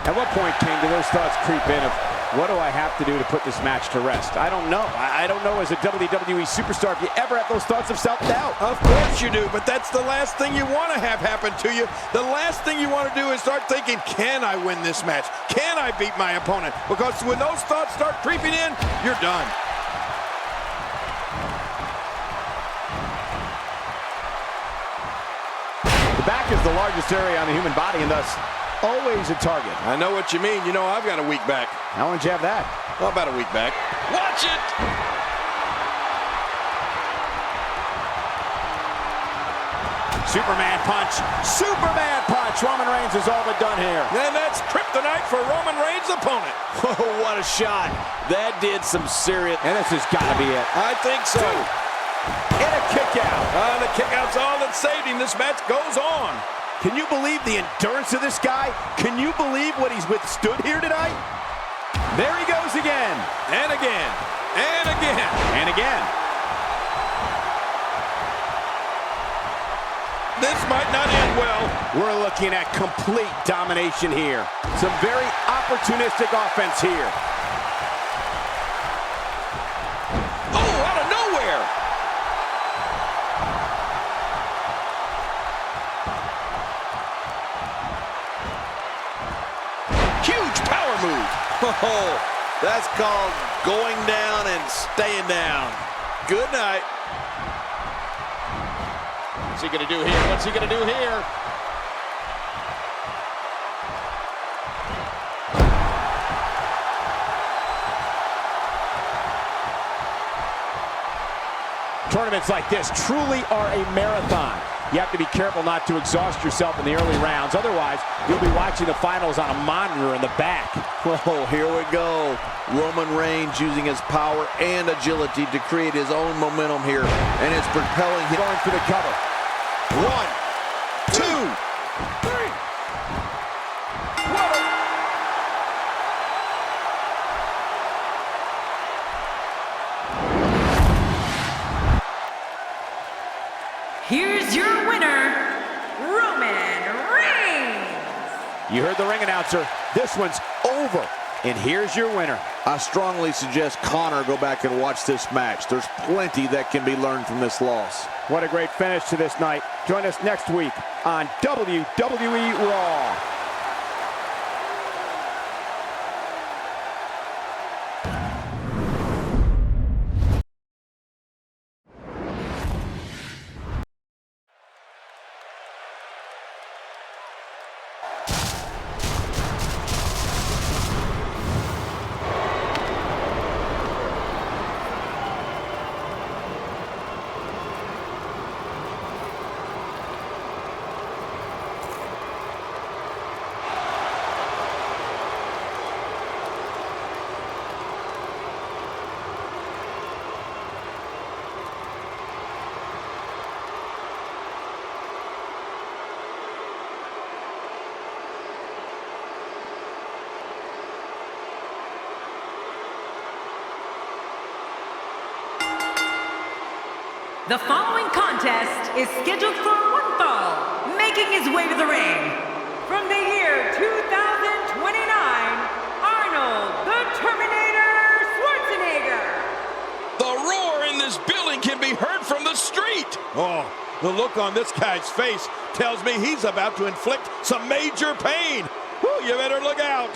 At what point, King, do those thoughts creep in of what do I have to do to put this match to rest? I don't know. I don't know as a WWE superstar if you ever have those thoughts of self-doubt. Of course you do, but that's the last thing you want to have happen to you. The last thing you want to do is start thinking, can I win this match? Can I beat my opponent? Because when those thoughts start creeping in, you're done. The back is the largest area on the human body and thus always a target. I know what you mean. You know I've got a weak back. How would you have that? Well, about a week back. Watch it! Superman punch. Superman punch. Roman Reigns is all but done here. And that's kryptonite for Roman Reigns' opponent. Oh, what a shot. That did some serious... And this has got to be it. I think so. And a kick out. The kick out's all that saved him. This match goes on. Can you believe the endurance of this guy? Can you believe what he's withstood here tonight? There he goes again. And again. And again. And again. This might not end well. We're looking at complete domination here. Some very opportunistic offense here. Oh, out of nowhere. Huge power move. Oh, that's called going down and staying down. Good night. What's he going to do here? What's he going to do here? Tournaments like this truly are a marathon. You have to be careful not to exhaust yourself in the early rounds. Otherwise, you'll be watching the finals on a monitor in the back. Oh, here we go. Roman Reigns using his power and agility to create his own momentum here. And it's propelling him. Going for the cover. 1, 2, 3. Whoa. Here's your winner, Roman Reigns. You heard the ring announcer. This one's over. And here's your winner. I strongly suggest Connor go back and watch this match. There's plenty that can be learned from this loss. What a great finish to this night. Join us next week on WWE Raw. The following contest is scheduled for one fall, making his way to the ring. From the year 2029, Arnold the Terminator Schwarzenegger. The roar in this building can be heard from the street. Oh, the look on this guy's face tells me he's about to inflict some major pain. Whew, you better look out.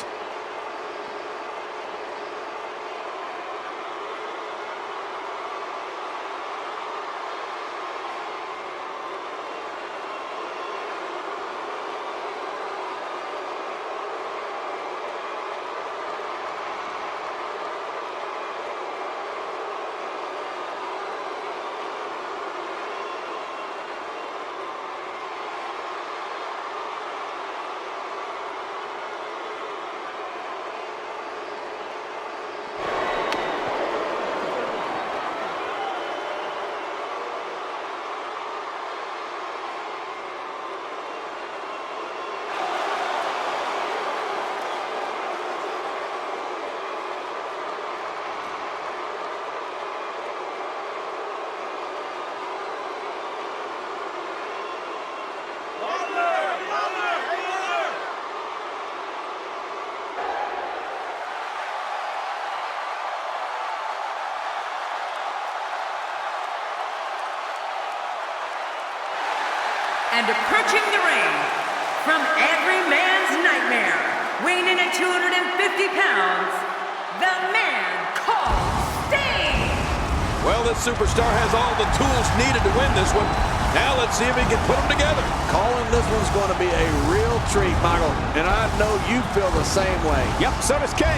And approaching the ring, from every man's nightmare, weighing in at 250 pounds, the man called Sting! Well, this superstar has all the tools needed to win this one. Now let's see if he can put them together. Calling this one's going to be a real treat, Michael. And I know you feel the same way. Yep, so does King.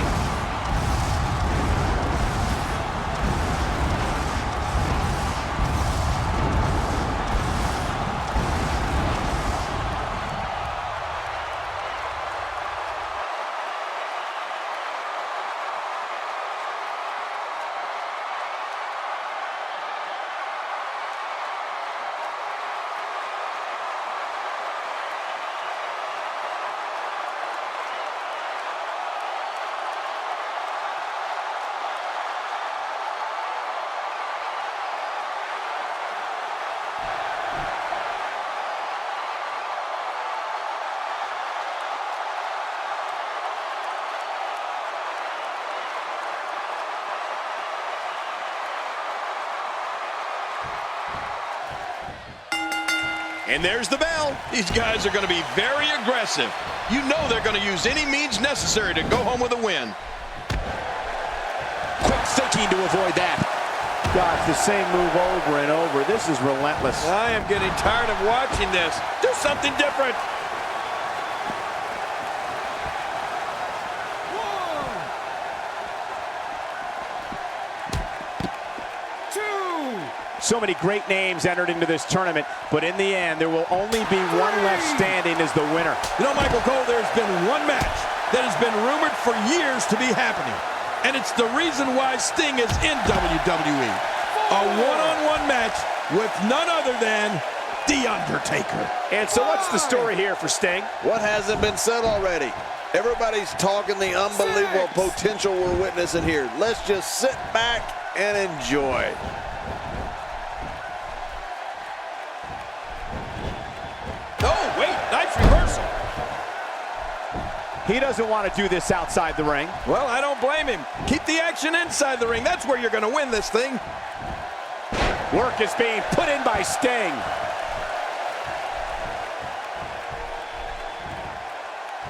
And there's the bell. These guys are going to be very aggressive. You know they're going to use any means necessary to go home with a win. Quick thinking to avoid that. Gosh, the same move over and over. This is relentless. I am getting tired of watching this. Do something different. So many great names entered into this tournament, but in the end, there will only be one left standing as the winner. You know, Michael Cole, there's been one match that has been rumored for years to be happening, and it's the reason why Sting is in WWE. A one-on-one match with none other than The Undertaker. And so what's the story here for Sting? What hasn't been said already? Everybody's talking the unbelievable potential we're witnessing here. Let's just sit back and enjoy. Oh, wait, nice reversal. He doesn't want to do this outside the ring. Well, I don't blame him. Keep the action inside the ring. That's where you're going to win this thing. Work is being put in by Sting.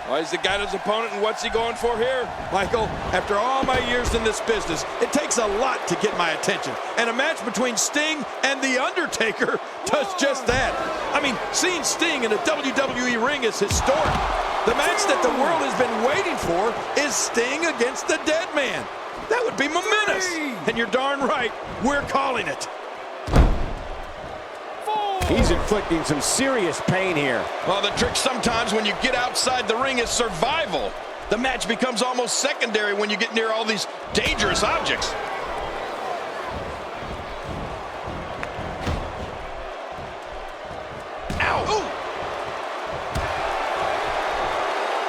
Oh, he's got his opponent, and what's he going for here? Michael, after all my years in this business, it takes a lot to get my attention. And a match between Sting and The Undertaker does just that. I mean, seeing Sting in a WWE ring is historic. The match that the world has been waiting for is Sting against the Dead Man. That would be momentous. And you're darn right, we're calling it. He's inflicting some serious pain here. Well, the trick sometimes when you get outside the ring is survival. The match becomes almost secondary when you get near all these dangerous objects. Ow! Ooh.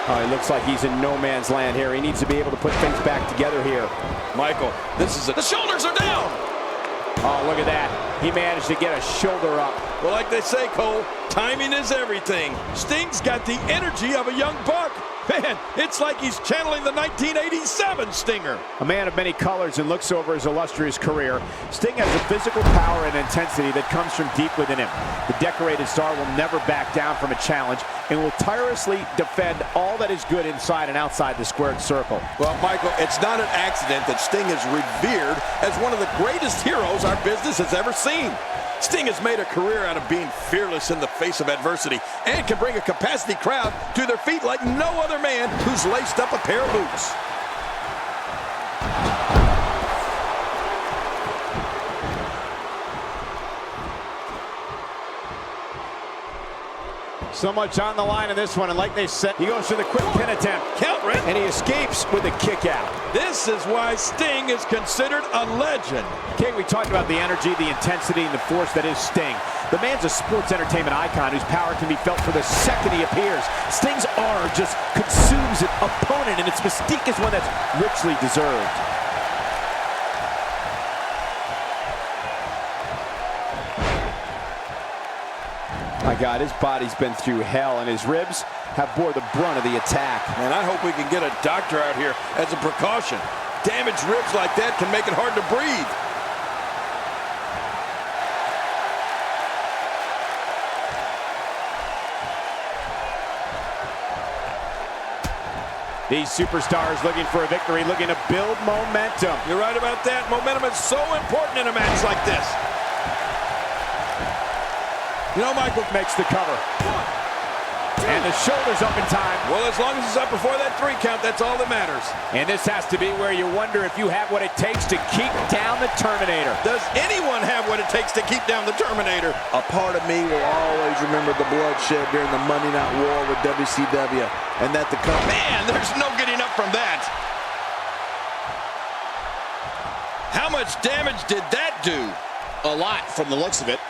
Oh, it looks like he's in no man's land here. He needs to be able to put things back together here. Michael, this is the shoulders are down. Oh, look at that. He managed to get a shoulder up. Well, like they say, Cole, timing is everything. Sting's got the energy of a young buck. Man, it's like he's channeling the 1987 Stinger. A man of many colors and looks over his illustrious career, Sting has a physical power and intensity that comes from deep within him. The decorated star will never back down from a challenge and will tirelessly defend all that is good inside and outside the squared circle. Well, Michael, it's not an accident that Sting is revered as one of the greatest heroes our business has ever seen. Sting has made a career out of being fearless in the face of adversity and can bring a capacity crowd to their feet like no other man who's laced up a pair of boots. So much on the line in this one, and like they said, he goes for the quick pin attempt. Count, Rick. And he escapes with a kick out. This is why Sting is considered a legend. King, we talked about the energy, the intensity, and the force that is Sting. The man's a sports entertainment icon whose power can be felt for the second he appears. Sting's aura just consumes an opponent, and its mystique is one that's richly deserved. My God, his body's been through hell, and his ribs have bore the brunt of the attack. Man, I hope we can get a doctor out here as a precaution. Damaged ribs like that can make it hard to breathe. These superstars looking for a victory, looking to build momentum. You're right about that. Momentum is so important in a match like this. You know, Michael makes the cover. And the shoulder's up in time. Well, as long as it's up before that 3 count, that's all that matters. And this has to be where you wonder if you have what it takes to keep down the Terminator. Does anyone have what it takes to keep down the Terminator? A part of me will always remember the bloodshed during the Monday Night War with WCW. And that the company... Man, there's no getting up from that. How much damage did that do? A lot from the looks of it.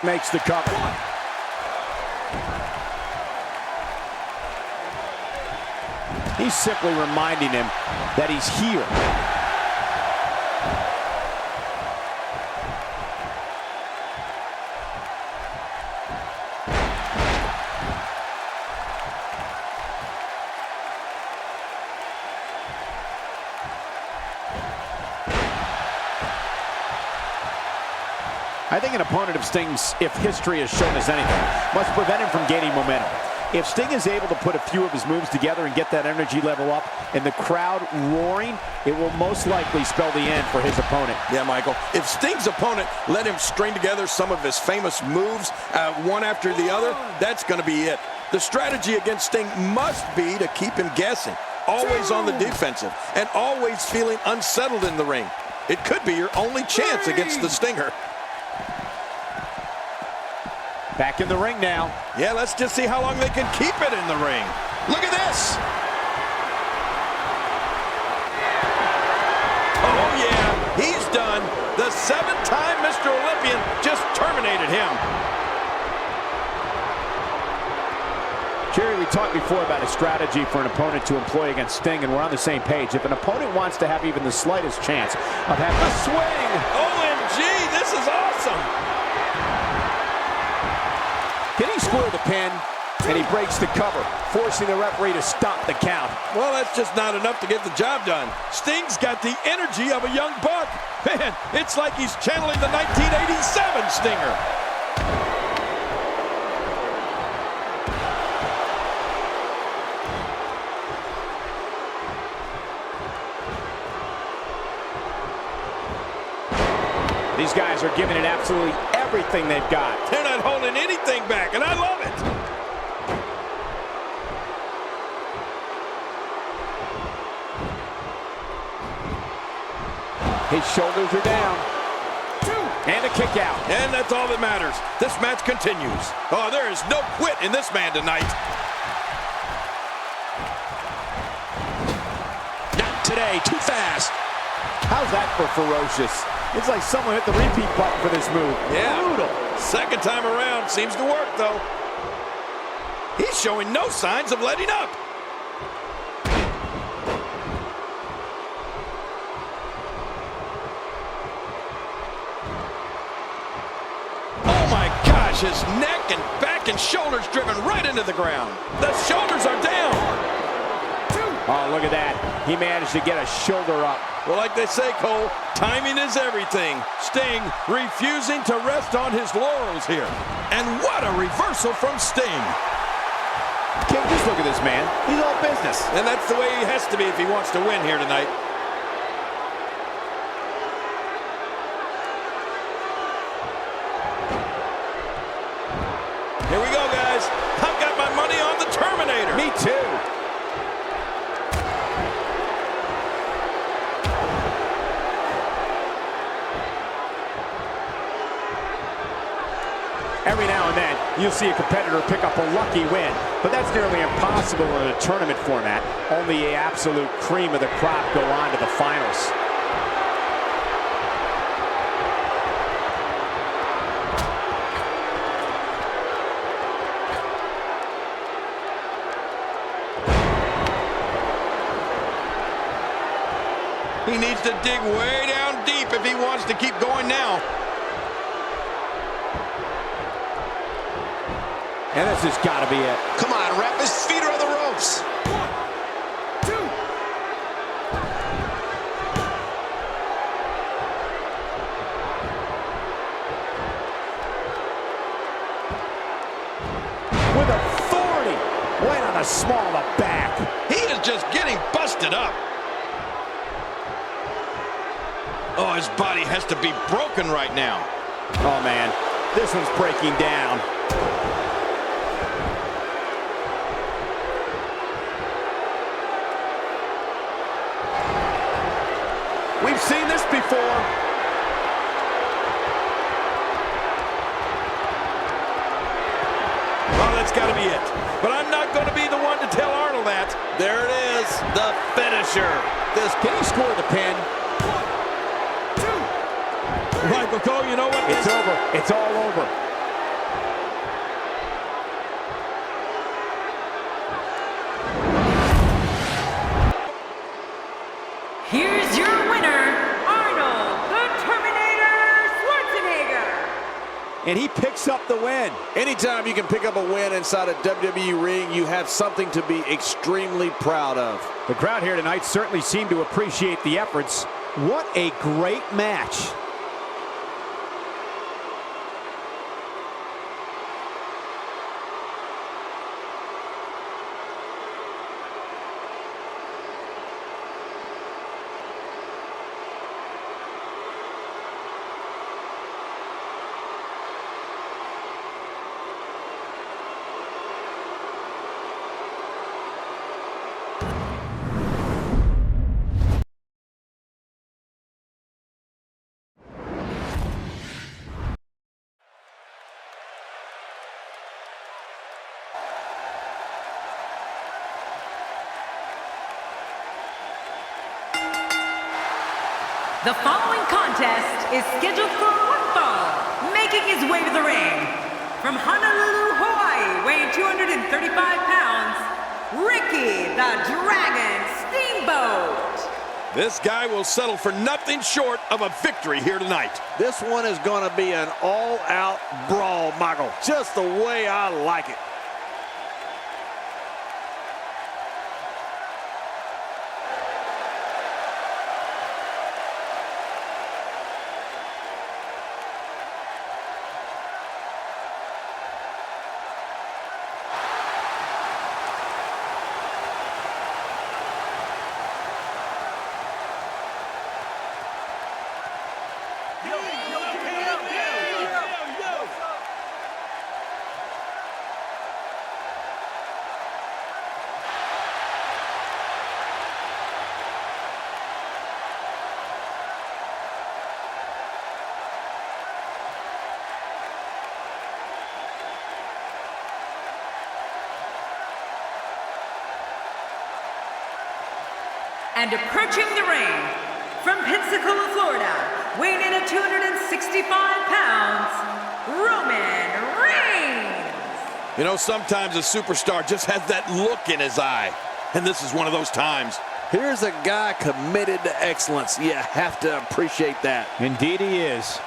Makes the cover. He's simply reminding him that he's here. I think an opponent of Sting's, if history has shown us anything, must prevent him from gaining momentum. If Sting is able to put a few of his moves together and get that energy level up and the crowd roaring, it will most likely spell the end for his opponent. Yeah, Michael, if Sting's opponent let him string together some of his famous moves, one after the other, that's going to be it. The strategy against Sting must be to keep him guessing, always on the defensive, and always feeling unsettled in the ring. It could be your only chance against the Stinger. Back in the ring now. Yeah, let's just see how long they can keep it in the ring. Look at this. Oh, yeah, he's done. The 7-time Mr. Olympian just terminated him. Jerry, we talked before about a strategy for an opponent to employ against Sting, and we're on the same page. If an opponent wants to have even the slightest chance of having a swing. OMG, this is awesome. Can he score the pin? And he breaks the cover, forcing the referee to stop the count. Well, that's just not enough to get the job done. Sting's got the energy of a young buck. Man, it's like he's channeling the 1987 Stinger. These guys are giving it absolutely everything they've got. They're not holding anything back, and I love it. His shoulders are down. And a kick out. And that's all that matters. This match continues. Oh, there is no quit in this man tonight. Not today, too fast. How's that for ferocious? It's like someone hit the repeat button for this move. Yeah. Brutal. Second time around. Seems to work, though. He's showing no signs of letting up. Oh, my gosh. His neck and back and shoulders driven right into the ground. The shoulders are down. Oh, look at that. He managed to get a shoulder up. Well, like they say, Cole, timing is everything. Sting refusing to rest on his laurels here. And what a reversal from Sting. King, just look at this man. He's all business. And that's the way he has to be if he wants to win here tonight. Here we go, guys. I've got my money on the Terminator. Me too. Every now and then, you'll see a competitor pick up a lucky win, but that's nearly impossible in a tournament format. Only the absolute cream of the crop go on to the finals. He needs to dig way down deep if he wants to keep going now. And this has got to be it. Come on, ref. His feet are on the ropes. 1, 2. With authority. Right on the small of the back. He is just getting busted up. Oh, his body has to be broken right now. Oh, man. This one's breaking down. We've seen this before. Oh, that's got to be it. But I'm not going to be the one to tell Arnold that. There it is, the finisher. Can he score the pin? Michael Cole, you know what? It's over. It's all over. Here's your winner, Arnold the Terminator Schwarzenegger. And he picks up the win. Anytime you can pick up a win inside a WWE ring, you have something to be extremely proud of. The crowd here tonight certainly seemed to appreciate the efforts. What a great match. The following contest is scheduled for one fall, making his way to the ring. From Honolulu, Hawaii, weighing 235 pounds, Ricky the Dragon Steamboat. This guy will settle for nothing short of a victory here tonight. This one is going to be an all-out brawl, Michael. Just the way I like it. And approaching the ring, from Pensacola, Florida, weighing in at 265 pounds, Roman Reigns. You know, sometimes a superstar just has that look in his eye. And this is one of those times. Here's a guy committed to excellence. You have to appreciate that. Indeed he is.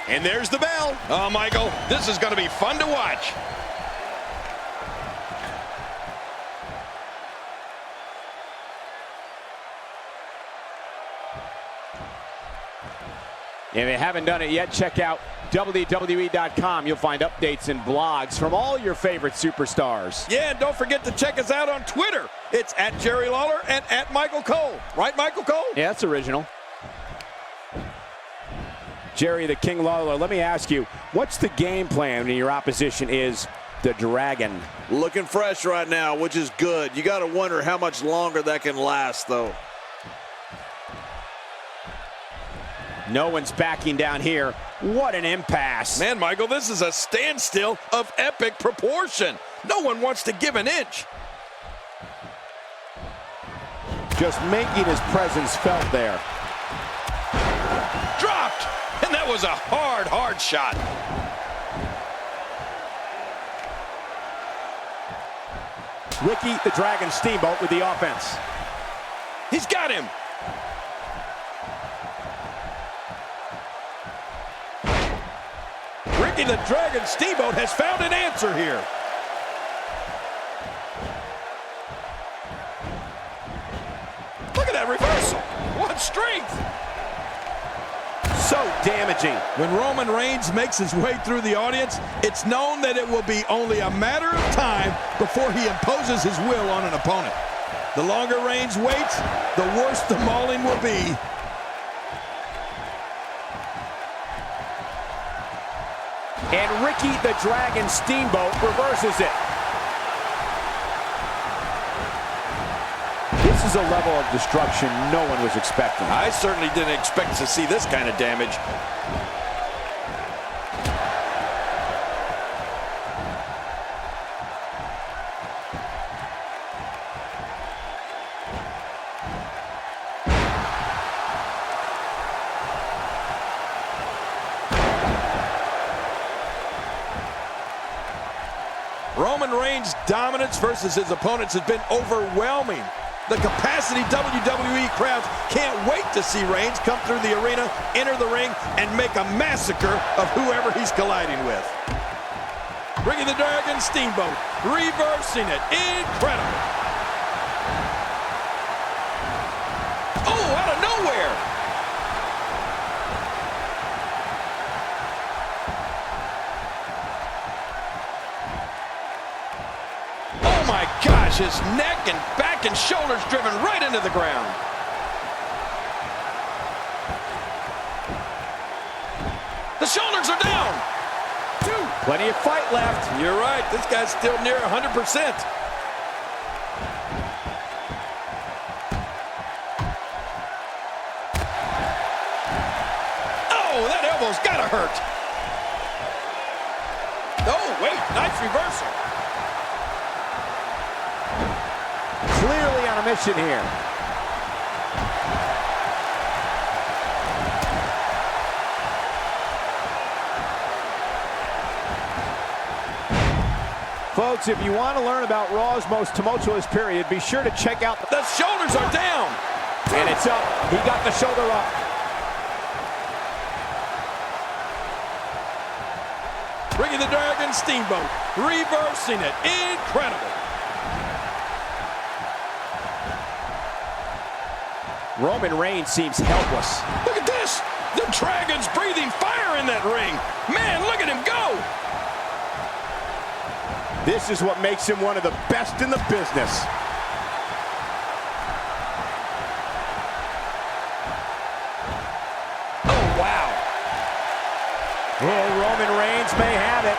And there's the bell. Oh, Michael, this is going to be fun to watch. If you haven't done it yet, check out WWE.com. You'll find updates and blogs from all your favorite superstars. Yeah, and don't forget to check us out on Twitter. It's at Jerry Lawler and at Michael Cole. Right, Michael Cole? Yeah, that's original. Jerry the King Lawler, let me ask you, what's the game plan when your opposition is the Dragon? Looking fresh right now, which is good. You got to wonder how much longer that can last, though. No one's backing down here. What an impasse. Man, Michael, this is a standstill of epic proportion. No one wants to give an inch. just making his presence felt there. Dropped! And that was a hard, hard shot. Ricky the Dragon Steamboat with the offense. He's got him. Ricky the Dragon Steamboat has found an answer here. Look at that reversal. What strength. So damaging. When Roman Reigns makes his way through the audience, it's known that it will be only a matter of time before he imposes his will on an opponent. The longer Reigns waits, the worse the mauling will be. And Ricky the Dragon Steamboat reverses it. This is a level of destruction no one was expecting. I certainly didn't expect to see this kind of damage. Roman Reigns' dominance versus his opponents has been overwhelming. The capacity WWE crowds can't wait to see Reigns come through the arena, enter the ring, and make a massacre of whoever he's colliding with. Ricky the Dragon Steamboat, reversing it. Incredible. Oh, out of nowhere. Oh my gosh, his neck and back and shoulders driven right into the ground. The shoulders are down. Plenty of fight left. You're right, this guy's still near 100%. Oh, that elbow's gotta hurt. Oh, wait, nice reversal. Clearly on a mission here. Folks, if you want to learn about Raw's most tumultuous period, be sure to check out The shoulders are down. And it's up. He got the shoulder up. Ricky the Dragon Steamboat, reversing it. Incredible. Roman Reigns seems helpless. Look at this. The Dragon's breathing fire in that ring. Man, look at him go. This is what makes him one of the best in the business. Oh, wow. Oh, Roman Reigns may have it.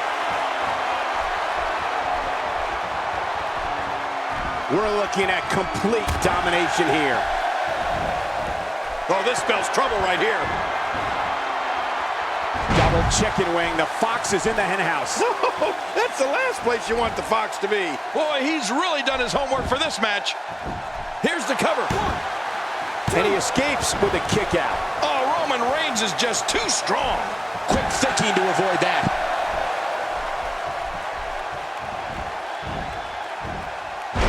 We're looking at complete domination here. Oh, this spells trouble right here. Double chicken wing. The Fox is in the hen house. That's the last place you want the Fox to be. Boy, he's really done his homework for this match. Here's the cover. And he escapes with a kick out. Oh, Roman Reigns is just too strong. Quick thinking to avoid that.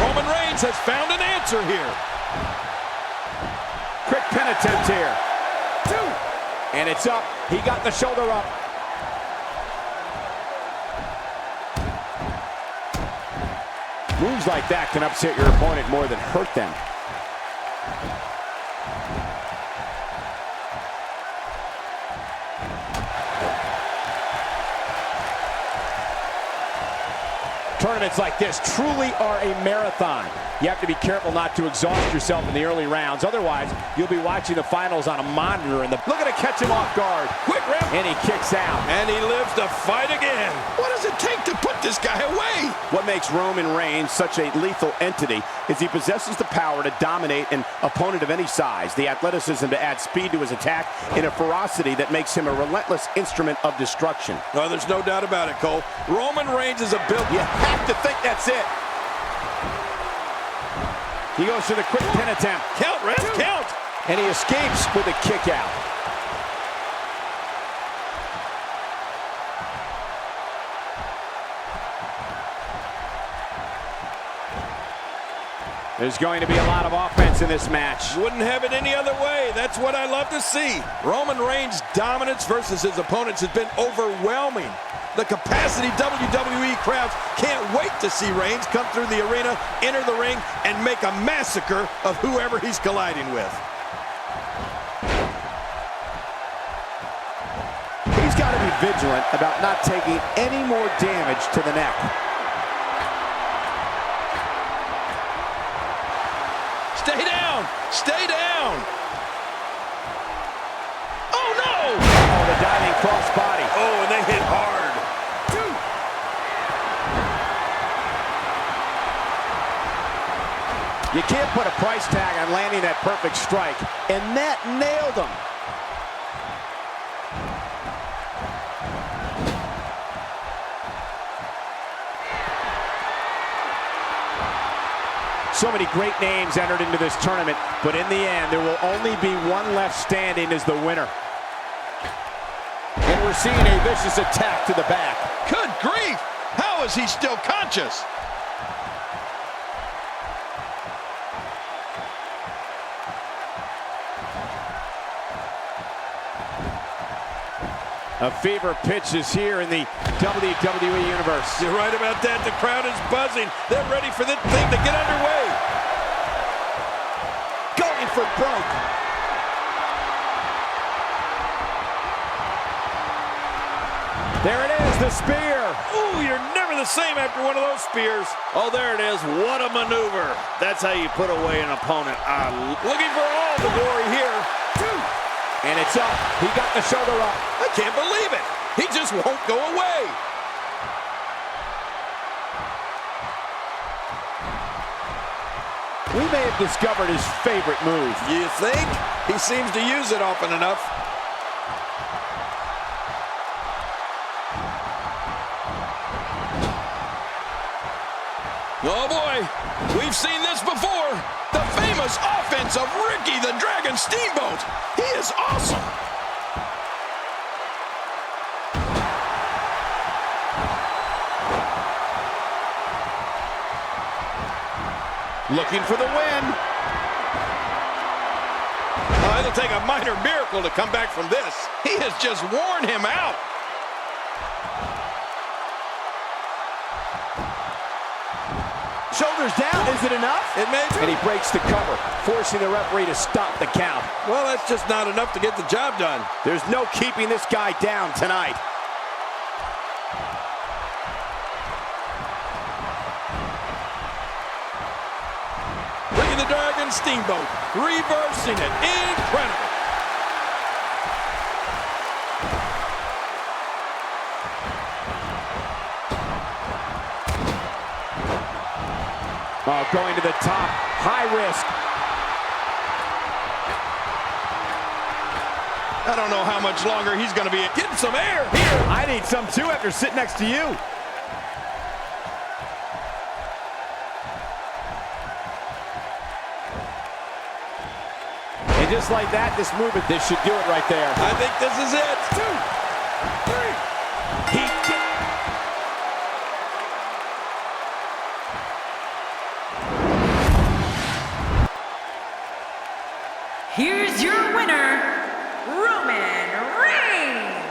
Roman Reigns has found an answer here. Quick pin attempt here. And it's up. He got the shoulder up. Moves like that can upset your opponent more than hurt them. Tournaments like this truly are a marathon. You have to be careful not to exhaust yourself in the early rounds. Otherwise, you'll be watching the finals on a monitor. And look at it catch him off guard. Quick rip. And he kicks out. And he lives to fight again. What does it take to put this guy away? What makes Roman Reigns such a lethal entity is he possesses the power to dominate an opponent of any size, the athleticism to add speed to his attack, and a ferocity that makes him a relentless instrument of destruction. No, there's no doubt about it, Cole. Roman Reigns is a built. You have to think that's it. He goes for the quick pin attempt. Count, ref, count. And he escapes with a kick out. There's going to be a lot of offense in this match. Wouldn't have it any other way. That's what I love to see. Roman Reigns' dominance versus his opponents has been overwhelming. The capacity WWE crowds can't wait to see Reigns come through the arena, enter the ring, and make a massacre of whoever he's colliding with. He's got to be vigilant about not taking any more damage to the neck. Stay down! Stay down! Oh, no! Oh, the diving crossbody. Oh, and they hit hard. You can't put a price tag on landing that perfect strike, and that nailed him. So many great names entered into this tournament, but in the end, there will only be one left standing as the winner. And we're seeing a vicious attack to the back. Good grief! How is he still conscious? A fever pitch is here in the WWE Universe. You're right about that. The crowd is buzzing. They're ready for this thing to get underway. Going for broke. There it is, the spear. Ooh, you're never the same after one of those spears. Oh, there it is. What a maneuver. That's how you put away an opponent. Looking for all the glory here. And it's up. He got the shoulder up. I can't believe it. He just won't go away. We may have discovered his favorite move. You think? He seems to use it often enough. Oh boy, we've seen this before. The famous offense of Ricky the Dragon Steamboat. He is awesome. Looking for the win. It'll take a minor miracle to come back from this. He has just worn him out. Shoulders down, is it enough? It may be. And he breaks the cover, forcing the referee to stop the count. Well, that's just not enough to get the job done. There's no keeping this guy down tonight. Ricky the Dragon Steamboat, reversing it. Incredible. Oh, going to the top, high risk. I don't know how much longer he's going to be getting some air here. I need some too after sitting next to you. And just like that, this movement, this should do it right there. I think this is it. 2, 3. He did. Here's your winner, Roman Reigns.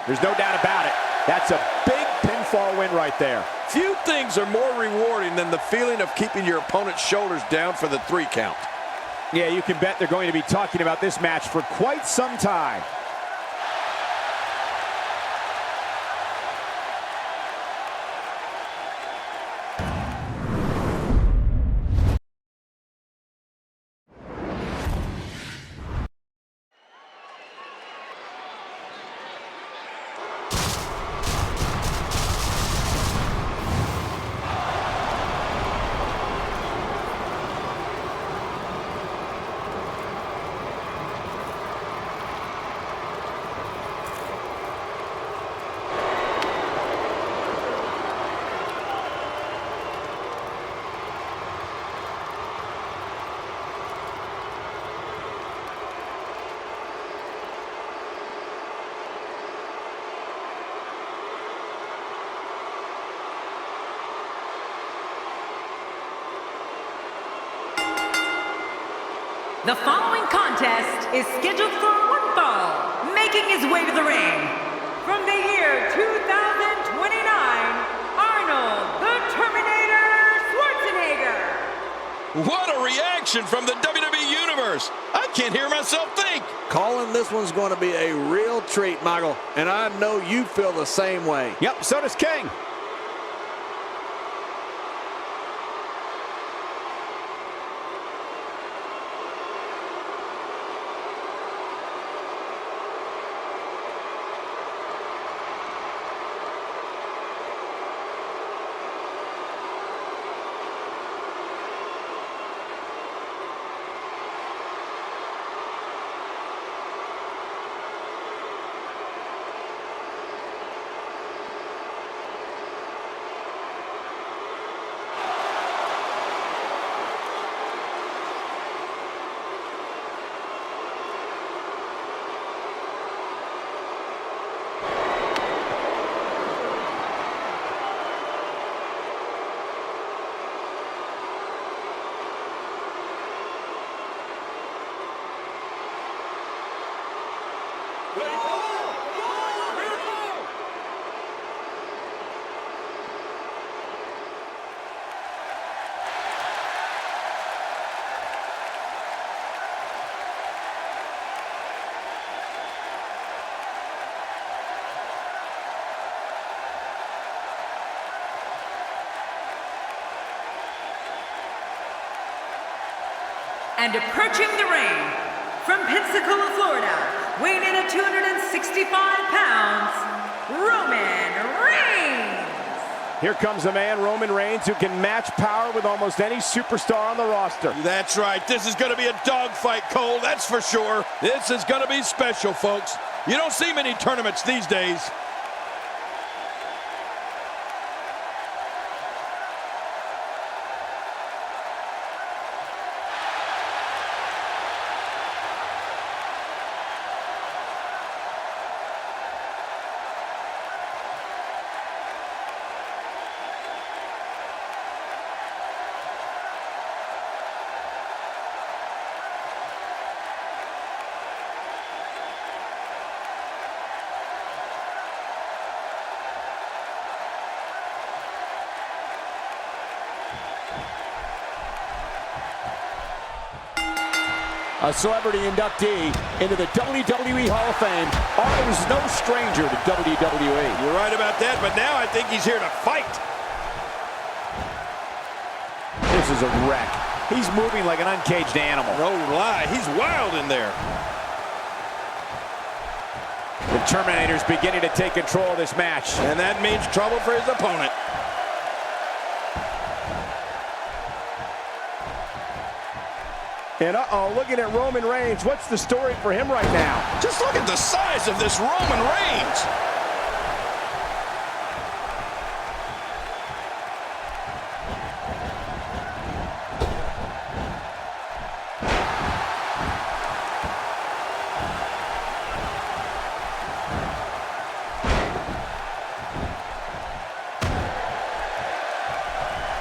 There's no doubt about it. That's a big pinfall win right there. Few things are more rewarding than the feeling of keeping your opponent's shoulders down for the 3 count. Yeah, you can bet they're going to be talking about this match for quite some time. The following contest is scheduled for one fall, making his way to the ring. From the year 2029, Arnold the Terminator Schwarzenegger. What a reaction from the WWE Universe. I can't hear myself think. Calling this one's going to be a real treat, Michael, and I know you feel the same way. Yep, so does King. And approaching the ring, from Pensacola, Florida, weighing in at 265 pounds, Roman Reigns. Here comes a man, Roman Reigns, who can match power with almost any superstar on the roster. That's right. This is going to be a dogfight, Cole. That's for sure. This is going to be special, folks. You don't see many tournaments these days. A celebrity inductee into the WWE Hall of Fame. Arnold is no stranger to WWE. You're right about that, but now I think he's here to fight. This is a wreck. He's moving like an uncaged animal. No lie, he's wild in there. The Terminator's beginning to take control of this match. And that means trouble for his opponent. And looking at Roman Reigns, what's the story for him right now? Just look at the size of this Roman Reigns.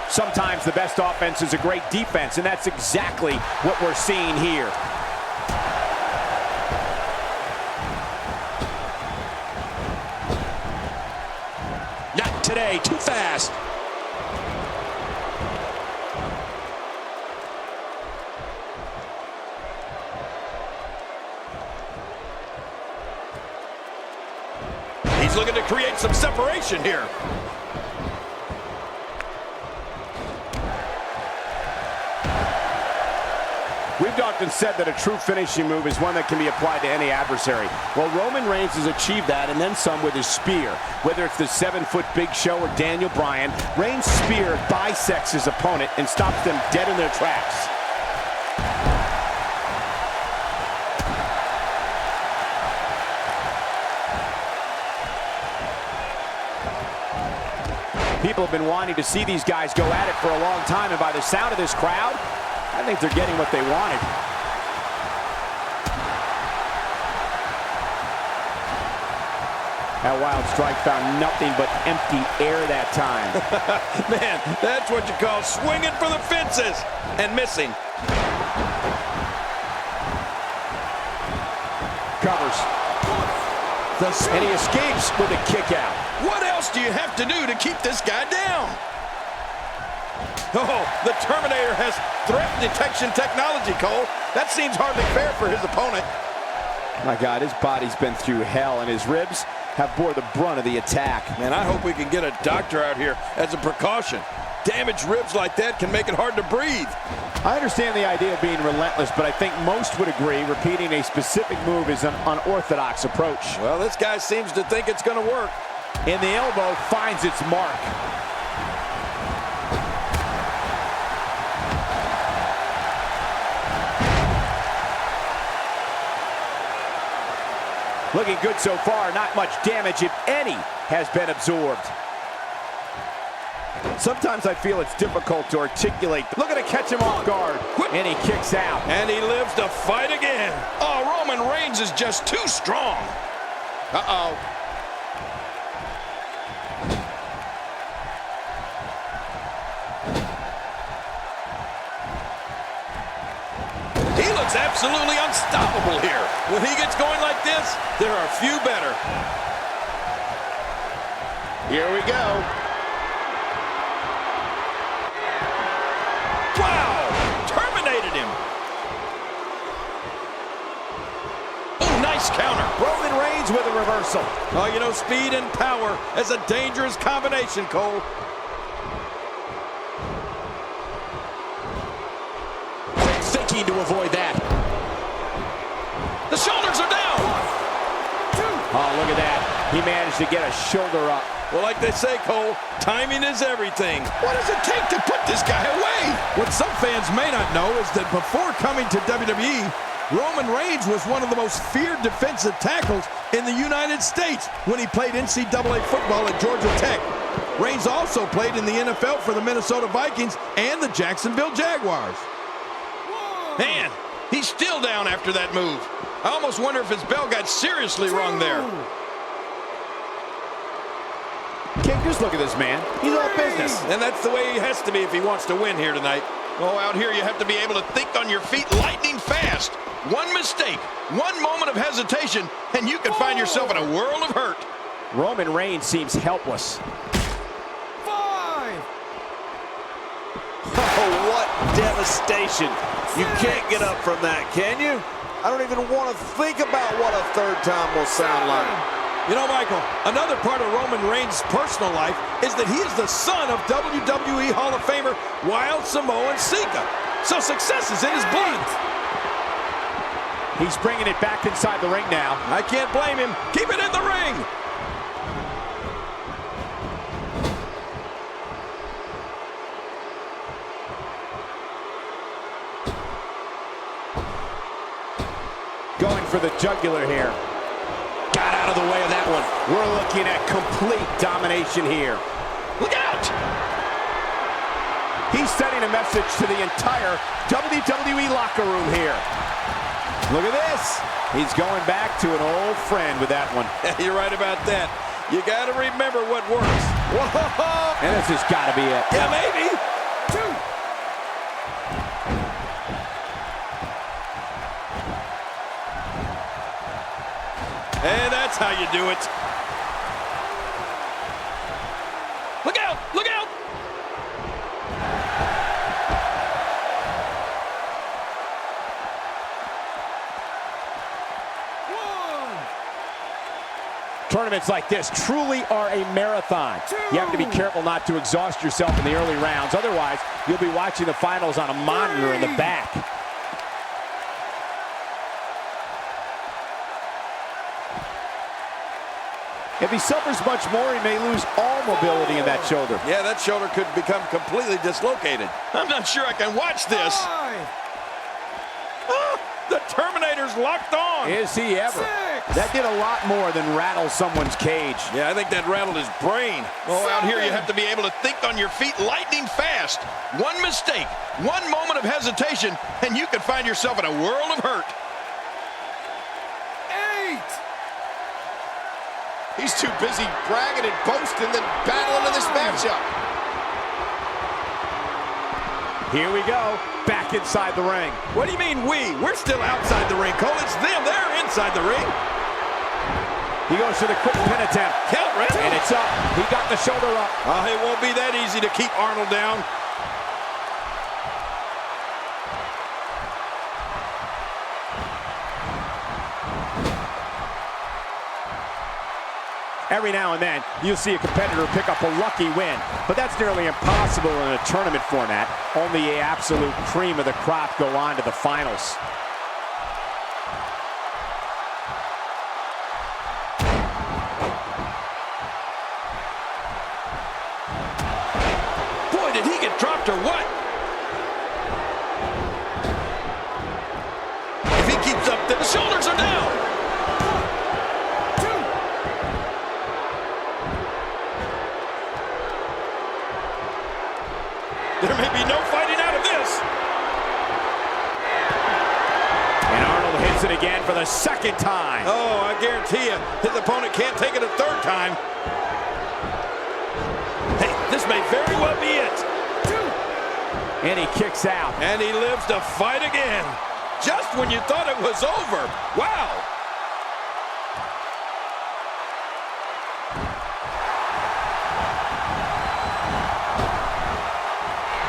Sometimes the best offense is a great defense, and that's exactly what we're seeing here. Not today, too fast. He's looking to create some separation here. We've often said that a true finishing move is one that can be applied to any adversary. Well, Roman Reigns has achieved that and then some with his spear. Whether it's the 7-foot Big Show or Daniel Bryan, Reigns' spear bisects his opponent and stops them dead in their tracks. People have been wanting to see these guys go at it for a long time, and by the sound of this crowd, I think they're getting what they wanted. That wild strike found nothing but empty air that time. Man, that's what you call swinging for the fences and missing. recovers. And he escapes with a kick out. What else do you have to do to keep this guy down? Oh, the Terminator has threat detection technology, Cole. That seems hardly fair for his opponent. My God, his body's been through hell, and his ribs have bore the brunt of the attack. Man, I hope we can get a doctor out here as a precaution. Damaged ribs like that can make it hard to breathe. I understand the idea of being relentless, but I think most would agree repeating a specific move is an unorthodox approach. Well, this guy seems to think it's going to work. And the elbow finds its mark. Looking good so far. Not much damage, if any, has been absorbed. Sometimes I feel it's difficult to articulate. Looking to catch him off guard. And he kicks out. And he lives to fight again. Oh, Roman Reigns is just too strong. Uh-oh. He looks absolutely unstoppable here. When he gets going like this, there are few better. Here we go. Wow! Terminated him. Oh, nice counter. Roman Reigns with a reversal. Oh, you know, speed and power is a dangerous combination, Cole. Thinking to avoid that. The shoulders are down. 1, 2. Oh, look at that. He managed to get a shoulder up. Well, like they say, Cole, timing is everything. What does it take to put this guy away? What some fans may not know is that before coming to WWE, Roman Reigns was one of the most feared defensive tackles in the United States when he played NCAA football at Georgia Tech. Reigns also played in the NFL for the Minnesota Vikings and the Jacksonville Jaguars. Man, he's still down after that move. I almost wonder if his bell got seriously wrong there. King, just look at this man. He's all business. And that's the way he has to be if he wants to win here tonight. Oh, out here you have to be able to think on your feet lightning fast. One mistake, one moment of hesitation, and you can find yourself in a world of hurt. Roman Reigns seems helpless. 5. Oh, what devastation. You can't get up from that, can you? I don't even want to think about what a third time will sound like. You know, Michael, another part of Roman Reigns' personal life is that he is the son of WWE Hall of Famer Wild Samoan Sika. So success is in his blood. He's bringing it back inside the ring now. I can't blame him. Keep it in the ring. Going for the jugular here. Got out of the way of that one. We're looking at complete domination here. Look out! He's sending a message to the entire WWE locker room here. Look at this. He's going back to an old friend with that one. You're right about that. You got to remember what works. Whoa! And this has got to be it. Yeah, maybe. 2. And that's how you do it. Look out! Look out! Tournaments like this truly are a marathon. You have to be careful not to exhaust yourself in the early rounds. Otherwise, you'll be watching the finals on a monitor in the back. If he suffers much more, he may lose all mobility in that shoulder. Yeah, that shoulder could become completely dislocated. I'm not sure I can watch this. 5. The Terminator's locked on. Is he ever? 6. That did a lot more than rattle someone's cage. Yeah, I think that rattled his brain. Oh, out here you have to be able to think on your feet lightning fast. One mistake, one moment of hesitation, and you could find yourself in a world of hurt. 8. He's too busy bragging and boasting than battling in this matchup. Here we go. back inside the ring. What do you mean we? We're still outside the ring, Cole. It's them. They're inside the ring. He goes for the quick pin attempt. Count, right? And it's up. He got the shoulder up. It won't be that easy to keep Arnold down. Every now and then, you'll see a competitor pick up a lucky win, but that's nearly impossible in a tournament format. Only the absolute cream of the crop go on to the finals. Boy, did he get dropped or what? If he keeps up, then the shoulders are down. There may be no fighting out of this. And Arnold hits it again for the second time. Oh, I guarantee you, his opponent can't take it a third time. Hey, this may very well be it. And he kicks out. And he lives to fight again. Just when you thought it was over. Wow.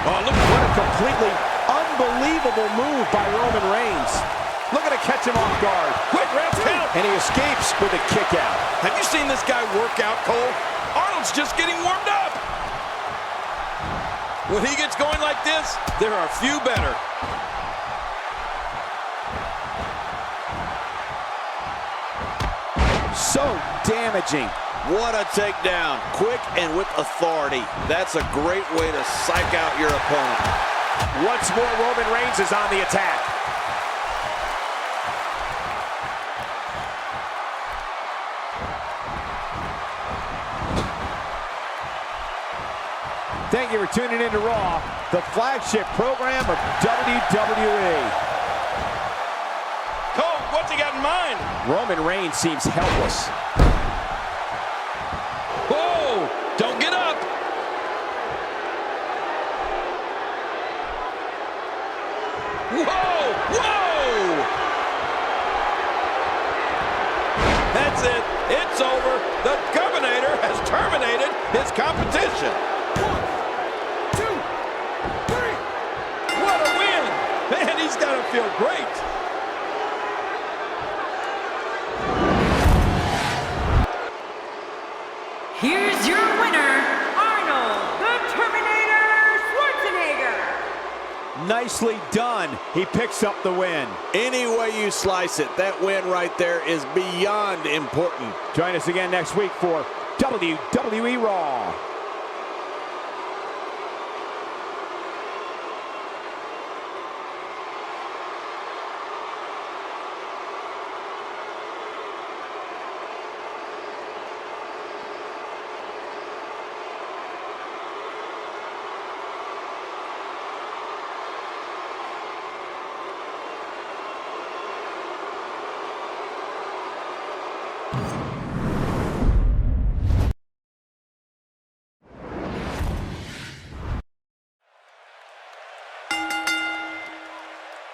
Oh, look, what a completely unbelievable move by Roman Reigns. Look at it catch him off guard. Quick ref count. And he escapes with a kick out. Have you seen this guy work out, Cole? Arnold's just getting warmed up. When he gets going like this, there are few better. So damaging. What a takedown. Quick and with authority. That's a great way to psych out your opponent. Once more, Roman Reigns is on the attack. Thank you for tuning in to Raw, the flagship program of WWE. Cole, what's he got in mind? Roman Reigns seems helpless. Whoa! Don't get up! Whoa! Whoa! That's it. It's over. The Governator has terminated his competition. 1, 2, 3. What a win! Man, he's got to feel great. Here's your winner, Arnold the Terminator Schwarzenegger. Nicely done. He picks up the win. Any way you slice it, that win right there is beyond important. Join us again next week for WWE Raw.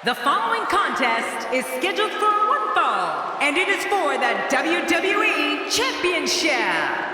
The following contest is scheduled for one fall, and it is for the WWE Championship.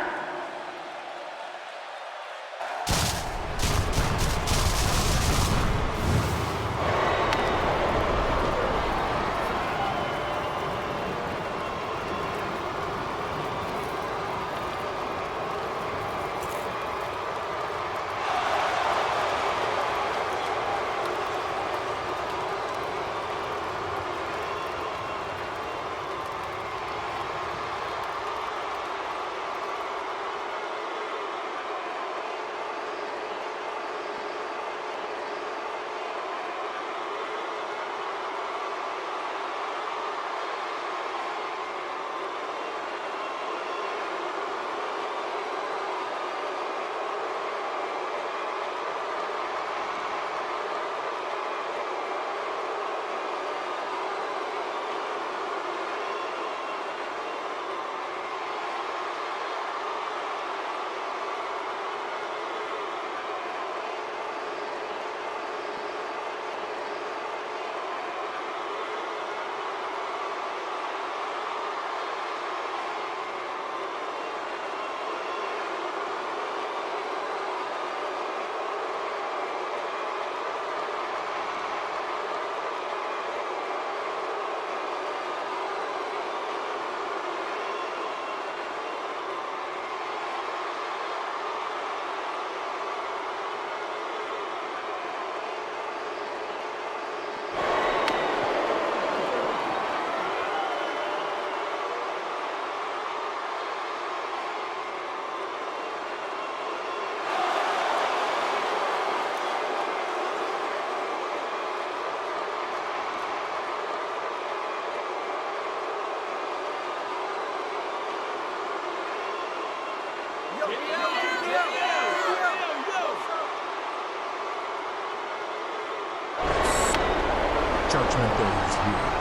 Judgment Day is here.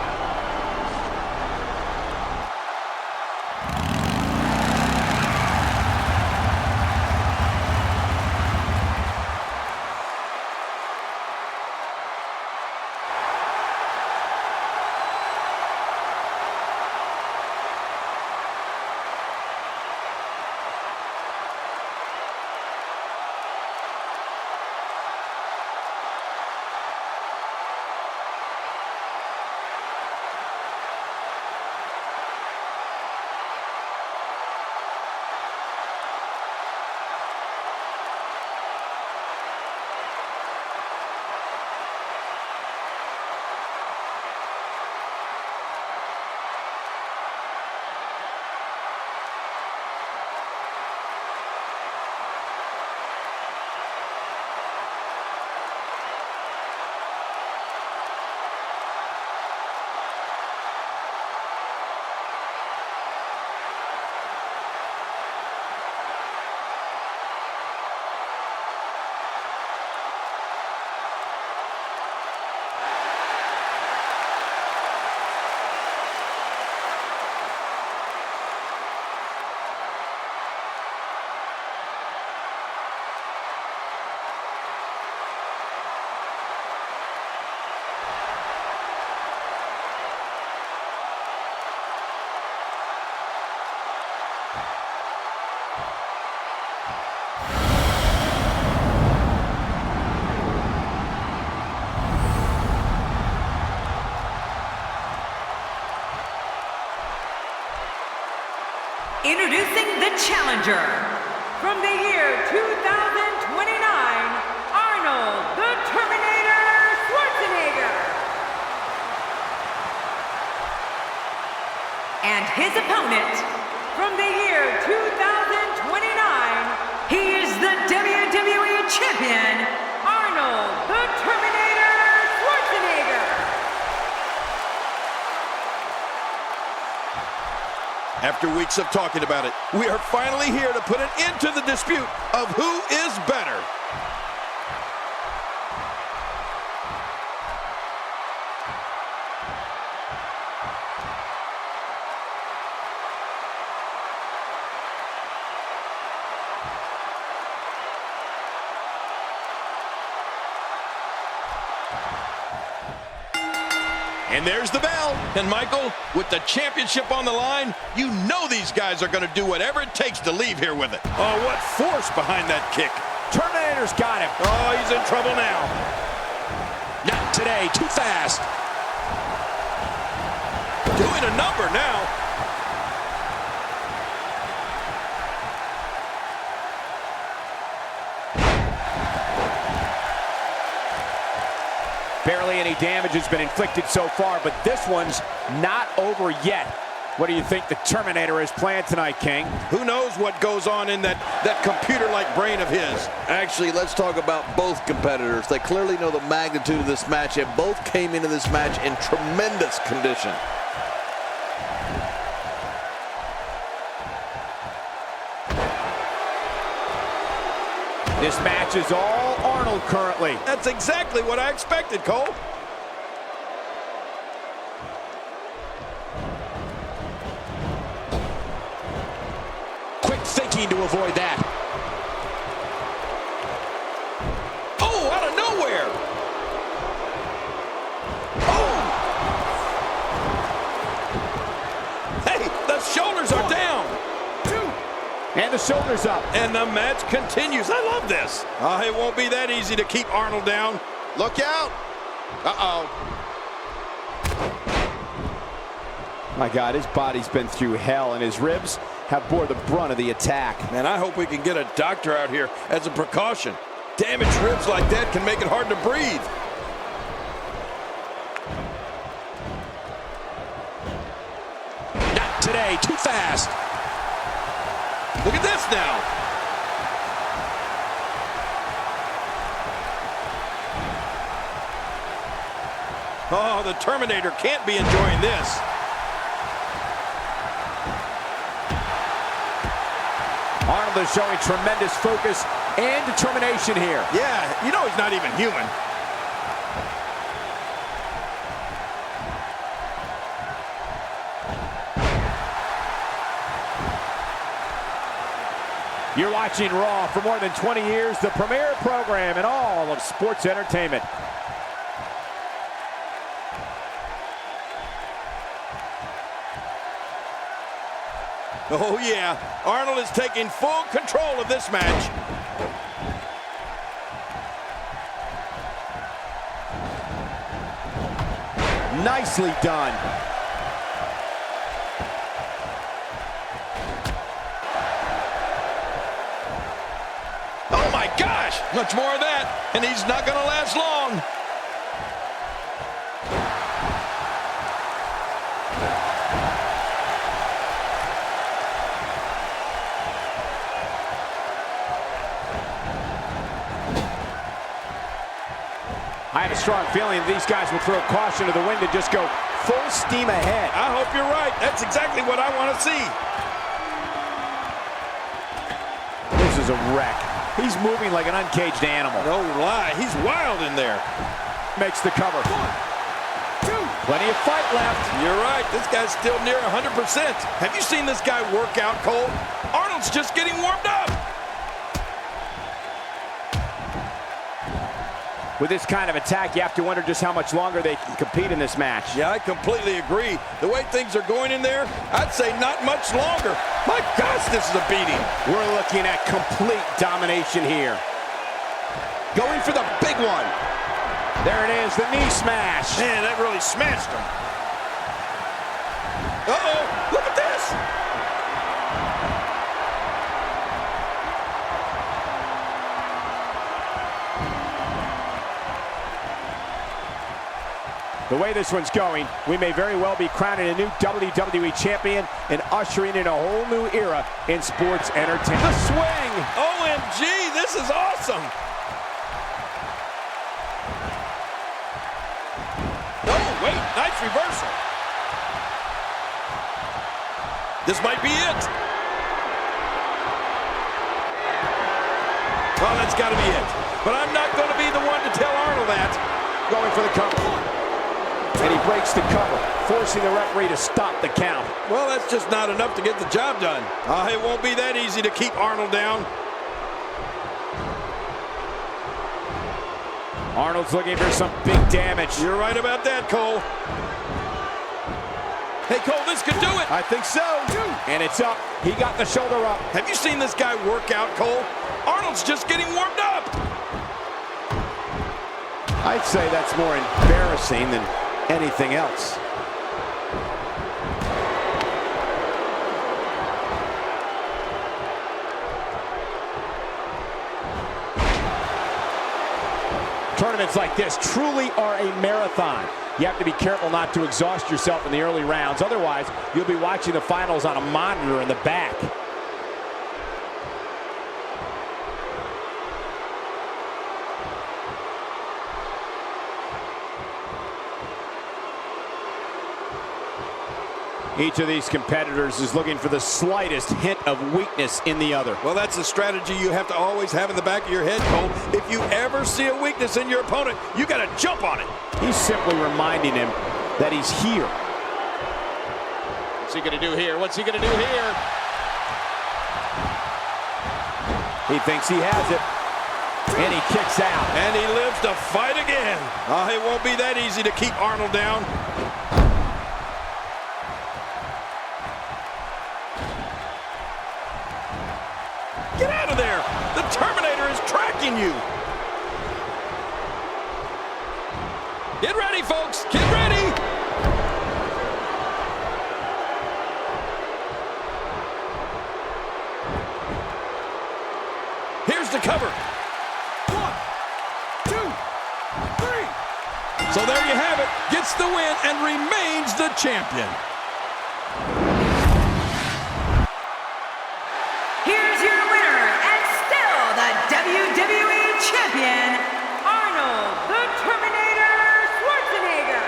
Introducing the challenger from the year 2029, Arnold the Terminator Schwarzenegger. And his opponent from the year 2029, he is the WWE Champion, Arnold the Terminator Schwarzenegger. After weeks of talking about it, we are finally here to put an end to the dispute of who is better. And there's the bell. And Michael, with the championship on the line, you know these guys are going to do whatever it takes to leave here with it. Oh, what force behind that kick. Terminator's got him. Oh, he's in trouble now. Not today, too fast. Doing a number now. Barely any damage has been inflicted so far, but this one's not over yet. What do you think the Terminator has planned tonight, King? Who knows what goes on in that computer-like brain of his? Actually, let's talk about both competitors. They clearly know the magnitude of this match, and both came into this match in tremendous condition. This match is all Arnold currently. That's exactly what I expected, Cole. Quick thinking to avoid that. Oh, out of nowhere. Oh! Hey, the shoulders are down. And the shoulders up. And the match continues. I love this. It won't be that easy to keep Arnold down. Look out. Uh-oh. My God, his body's been through hell, and his ribs have bore the brunt of the attack. Man, I hope we can get a doctor out here as a precaution. Damaged ribs like that can make it hard to breathe. Not today, too fast. Look at this now. Oh, the Terminator can't be enjoying this. Arnold is showing tremendous focus and determination here. Yeah, you know he's not even human. You're watching Raw. For more than 20 years, the premier program in all of sports entertainment. Oh yeah, Arnold is taking full control of this match. Nicely done. Oh my gosh, much more of that, and he's not gonna last long. I have a strong feeling that these guys will throw caution to the wind and just go full steam ahead. I hope you're right. That's exactly what I want to see. This is a wreck. He's moving like an uncaged animal. No lie, he's wild in there. Makes the cover. 1, 2. Plenty of fight left. You're right, this guy's still near 100%. Have you seen this guy work out, Cole? Arnold's just getting warmed up. With this kind of attack, you have to wonder just how much longer they can compete in this match. Yeah, I completely agree. The way things are going in there, I'd say not much longer. My gosh, this is a beating. We're looking at complete domination here. Going for the big one. There it is, the knee smash. Man, that really smashed him. Uh-oh, look at this. The way this one's going, we may very well be crowning a new WWE champion and ushering in a whole new era in sports entertainment. The swing! OMG, this is awesome! Oh, wait, nice reversal. This might be it. Oh, that's got to be it. But I'm not going to be the one to tell Arnold that. Going for the cover. And he breaks the cover, forcing the referee to stop the count. Well, that's just not enough to get the job done. It won't be that easy to keep Arnold down. Arnold's looking for some big damage. You're right about that, Cole. Hey, Cole, this could do it. I think so. And it's up. He got the shoulder up. Have you seen this guy work out, Cole? Arnold's just getting warmed up. I'd say that's more embarrassing than anything else. Tournaments like this truly are a marathon. You have to be careful not to exhaust yourself in the early rounds. Otherwise, you'll be watching the finals on a monitor in the back. Each of these competitors is looking for the slightest hint of weakness in the other. Well, that's a strategy you have to always have in the back of your head, Cole. If you ever see a weakness in your opponent, you got to jump on it. He's simply reminding him that he's here. What's he going to do here? What's he going to do here? He thinks he has it. And he kicks out. And he lives to fight again. It won't be that easy to keep Arnold down. Get out of there! The Terminator is tracking you! Get ready, folks! Get ready! Here's the cover. 1, 2, 3. So there you have it. Gets the win and remains the champion. WWE Champion, Arnold the Terminator Schwarzenegger.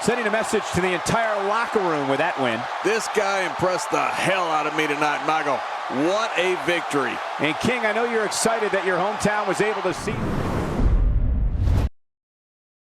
Sending a message to the entire locker room with that win. This guy impressed the hell out of me tonight, Michael. What a victory. And King, I know you're excited that your hometown was able to see